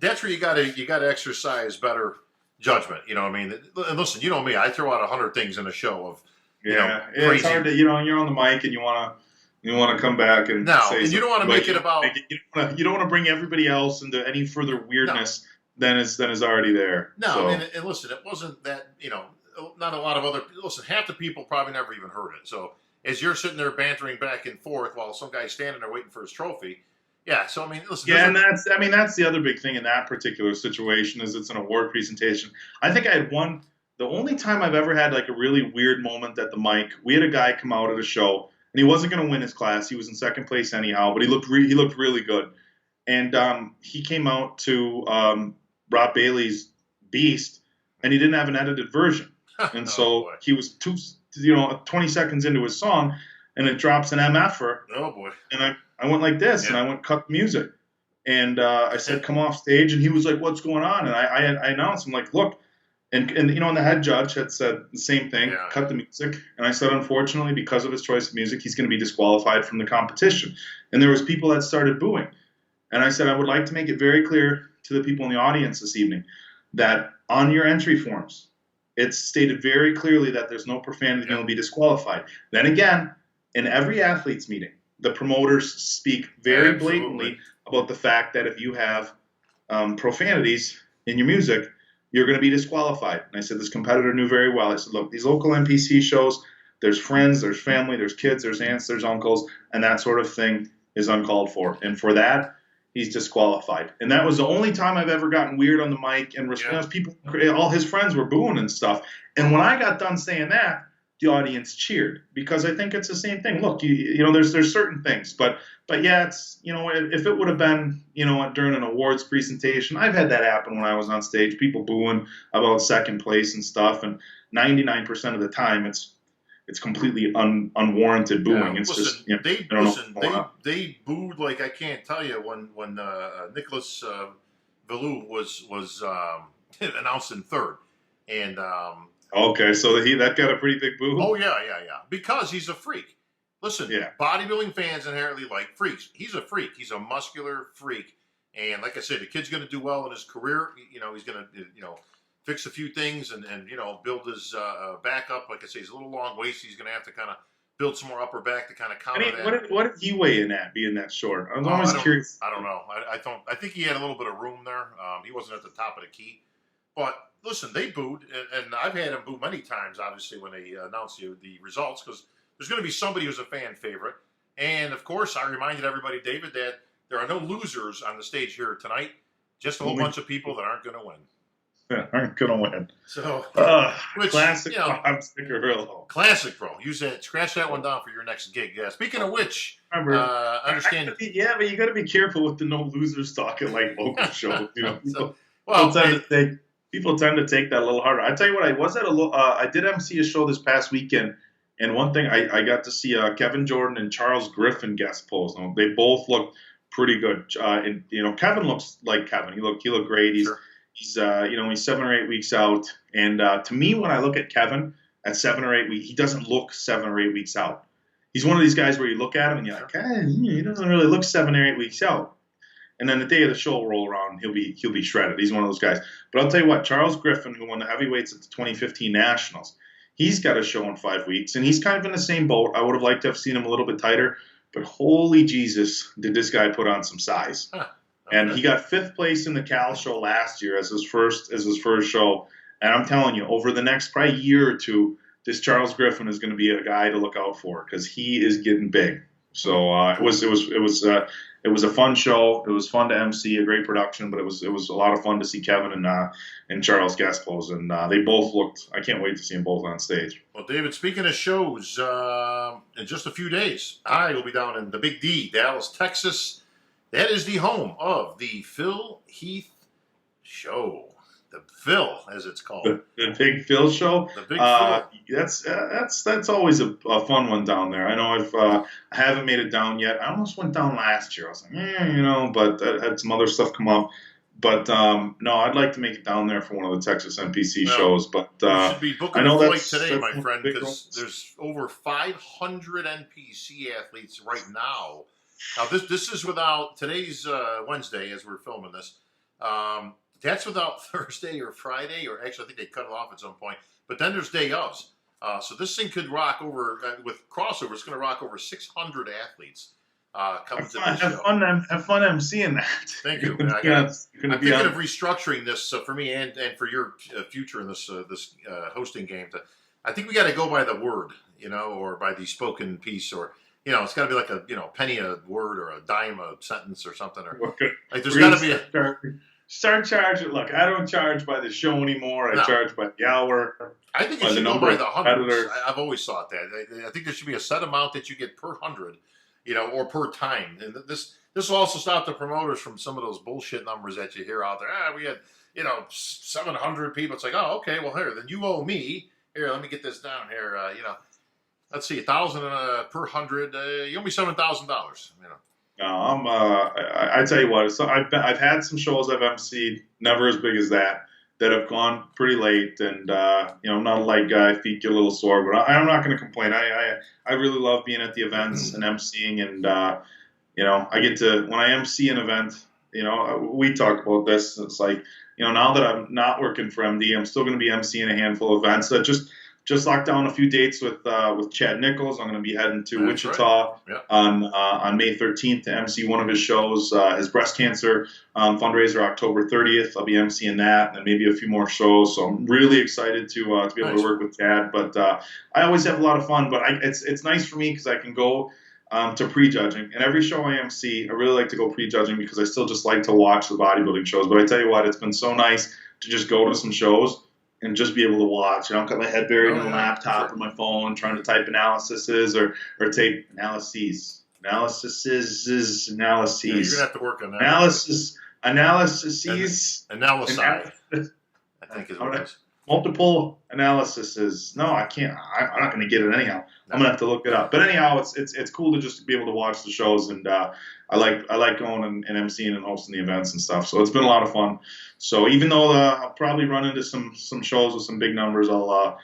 S1: That's where you got to exercise better judgment. You know what I mean? And listen, you know me, I throw out 100 things in a show of crazy.
S2: It's hard to you're on the mic and you want to come back and say
S1: and you don't want to make it about.
S2: You don't want to bring everybody else into any further weirdness than is already there.
S1: No,
S2: so.
S1: and listen, it wasn't that not a lot of other. Listen, half the people probably never even heard it. So as you're sitting there bantering back and forth while some guy's standing there waiting for his trophy. Yeah, so listen.
S2: Yeah, and that's the other big thing in that particular situation is it's an award presentation. I think I had the only time I've ever had like a really weird moment at the mic. We had a guy come out at a show and he wasn't going to win his class. He was in second place anyhow, but he looked really good. And he came out to Rob Bailey's Beast, and he didn't have an edited version, and so he was 20 seconds into his song, and it drops an MFer.
S1: Oh boy!
S2: And I went like this, and I went cut the music, and I said come off stage, and he was like, "What's going on?" And I announced, I'm like, "Look," and and the head judge had said the same thing, cut the music, and I said, unfortunately, because of his choice of music, he's going to be disqualified from the competition, and there was people that started booing, and I said, I would like to make it very clear to the people in the audience this evening that on your entry forms, it's stated very clearly that there's no profanity and
S1: Yep.
S2: you'll be disqualified. Then again, in every athletes meeting, the promoters speak very
S1: Absolutely.
S2: blatantly about the fact that if you have profanities in your music, you're going to be disqualified. And I said, this competitor knew very well. I said, look, these local NPC shows, there's friends, there's family, there's kids, there's aunts, there's uncles, and that sort of thing is uncalled for. And for that, he's disqualified. And that was the only time I've ever gotten weird on the mic. And
S1: Yeah.
S2: people, all his friends were booing and stuff. And when I got done saying that, the audience cheered because I think it's the same thing. Look, you know, there's certain things, but yeah, it's, you know, if it would have been, you know, during an awards presentation, I've had that happen when I was on stage, people booing about second place and stuff, and 99% of the time it's completely unwarranted booing.
S1: Yeah.
S2: It's
S1: Listen,
S2: just, you know,
S1: they
S2: I don't know
S1: listen.
S2: what's going on.
S1: They booed like I can't tell you when Nicholas Velou was announced in third, and
S2: Okay, so that got a pretty big boo.
S1: oh yeah, because he's a freak. Listen,
S2: Yeah.
S1: bodybuilding fans inherently like freaks. He's a freak. He's a muscular freak, and like I said, the kid's going to do well in his career. You know, he's going to fix a few things and build his back up. Like I say, he's a little long waist. He's going to have to kind of build some more upper back to kind of counter that.
S2: What did he weigh in at, being that short? I'm
S1: Oh,
S2: always curious.
S1: I don't know. I think he had a little bit of room there. He wasn't at the top of the key, but listen, they booed, and I've had him boo many times. Obviously, when they announce the results, because there's going to be somebody who's a fan favorite, and of course, I reminded everybody, David, that there are no losers on the stage here tonight. Just a whole bunch of people that aren't going to win.
S2: Aren't gonna win.
S1: So, which,
S2: classic
S1: you know,
S2: Bob Sticker.
S1: classic, bro. Use that. Scratch that one down for your next gig. Speaking of which,
S2: Remember,
S1: understand.
S2: yeah, but you got to be careful with the no losers talk at like local shows. You know,
S1: So,
S2: people tend to take that a little harder. I tell you what, I was at I did MC a show this past weekend, and one thing I got to see Kevin Jordan and Charles Griffin guest post. They both looked pretty good. And you know, Kevin looks like Kevin. He looked great.
S1: Sure.
S2: He's 7 or 8 weeks out, and to me, when I look at Kevin at 7 or 8 weeks, he doesn't look 7 or 8 weeks out. He's one of these guys where you look at him and you're like, he doesn't really look 7 or 8 weeks out. And then the day of the show will roll around, he'll be shredded. He's one of those guys. But I'll tell you what, Charles Griffin, who won the heavyweights at the 2015 Nationals, he's got a show in 5 weeks, and he's kind of in the same boat. I would have liked to have seen him a little bit tighter, but holy Jesus, did this guy put on some size.
S1: Huh.
S2: And he got 5th place in the Cal show last year as his first show. And I'm telling you, over the next probably year or two, this Charles Griffin is going to be a guy to look out for because he is getting big. So it was a fun show. It was fun to MC, a great production, but it was a lot of fun to see Kevin and Charles guest pose, and they both looked. I can't wait to see them both on stage.
S1: Well, David, speaking of shows, in just a few days, I will be down in the Big D, Dallas, Texas. That is the home of the Phil Heath Show. The Phil, as it's called.
S2: The Big Phil Show.
S1: The Big Phil.
S2: That's always a fun one down there. I know I haven't made it down yet. I almost went down last year. I was like, but I had some other stuff come up. But no, I'd like to make it down there for one of the Texas NPC shows. But
S1: you should be booking
S2: I know
S1: a flight
S2: that's
S1: today, my
S2: one
S1: friend,
S2: big
S1: because there's over 500 NPC athletes right now. Now this is without today's Wednesday as we're filming this. That's without Thursday or Friday, or actually I think they cut it off at some point. But then there's day ofs. So this thing could rock over with crossover. It's going to rock over 600 athletes coming to this show.
S2: Have fun emceeing that.
S1: Thank you. I'm thinking of restructuring this for me and for your future in this hosting game. I think we got to go by the word, or by the spoken piece, or it's got to be like a penny a word or a dime a sentence or something. Or like there's got to be a.
S2: Start charging. Look, I don't charge by the show anymore. I charge by the hour.
S1: I think it should go by the hundreds. I've always thought that. I think there should be a set amount that you get per 100, or per time. And this will also stop the promoters from some of those bullshit numbers that you hear out there. We had 700 people. It's like, oh, okay, well here, then you owe me. Here, let me get this down here. Let's see, 1,000 per 100. You owe me $7,000.
S2: No, I tell you what. So I've had some shows I've emceed, never as big as that have gone pretty late, and I'm not a light guy. Feet get a little sore, but I'm not going to complain. I really love being at the events and emceeing, and I get to when I MC an event, You know, we talk about this. It's like, you know, now that I'm not working for MD, I'm still going to be emceeing a handful of events. That just locked down a few dates with Chad Nichols. I'm going to be heading to
S1: That's right.
S2: Wichita
S1: Yeah.
S2: on May 13th to MC one of his shows, his breast cancer fundraiser, October 30th. I'll be emceeing that, and maybe a few more shows. So I'm really excited to be able
S1: Nice.
S2: to work with Chad. But I always have a lot of fun. But it's nice for me because I can go to prejudging. And every show I MC, I really like to go prejudging because I still just like to watch the bodybuilding shows. But I tell you what, it's been so nice to just go to some shows and just be able to watch. I don't got my head buried in a laptop
S1: sure.
S2: or my phone trying to type analyses or tape analyses.
S1: Yeah, you're gonna have to work on that.
S2: Analysis.
S1: And analysis, I think is what it is.
S2: Multiple analyses. No, I can't. I'm not going to get it anyhow. I'm going to have to look it up. But anyhow, it's cool to just be able to watch the shows, and I like going and emceeing and hosting the events and stuff. So it's been a lot of fun. So even though I'll probably run into some shows with some big numbers, I'll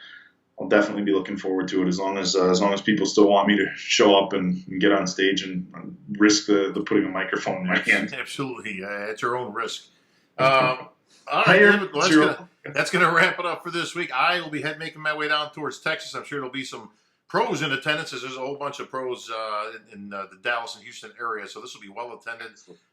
S2: definitely be looking forward to it as long as people still want me to show up and get on stage and risk the putting a microphone in my hand.
S1: Absolutely, at your own risk. All right, David, well, that's gonna wrap it up for this week. I will be making my way down towards Texas. I'm sure there'll be some pros in attendance, as there's a whole bunch of pros in the Dallas and Houston area. So this will be well attended.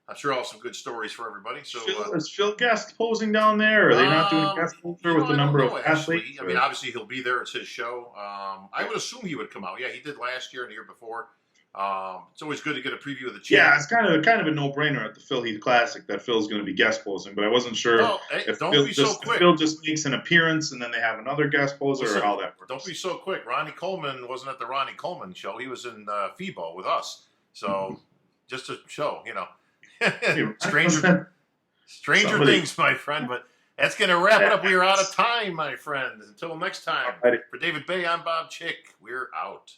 S1: I'm sure I'll have some good stories for everybody. So
S2: is Phil Guest posing down there? Are they not doing guest poster with the number of athletes?
S1: I mean, obviously he'll be there. It's his show. I would assume he would come out. Yeah, he did last year and the year before. It's always good to get a preview of the champ.
S2: Yeah, it's kind of a no-brainer at the Phil Heath Classic that Phil's going to be guest posing, but I wasn't sure if Phil just makes an appearance and then they have another guest poser or how that works.
S1: Don't be so quick. Ronnie Coleman wasn't at the Ronnie Coleman show. He was in FIBO with us. So just to show, you know, stranger things, my friend. But that's going to wrap it up. We are out of time, my friend. Until next time. For David Bay, I'm Bob Chick. We're out.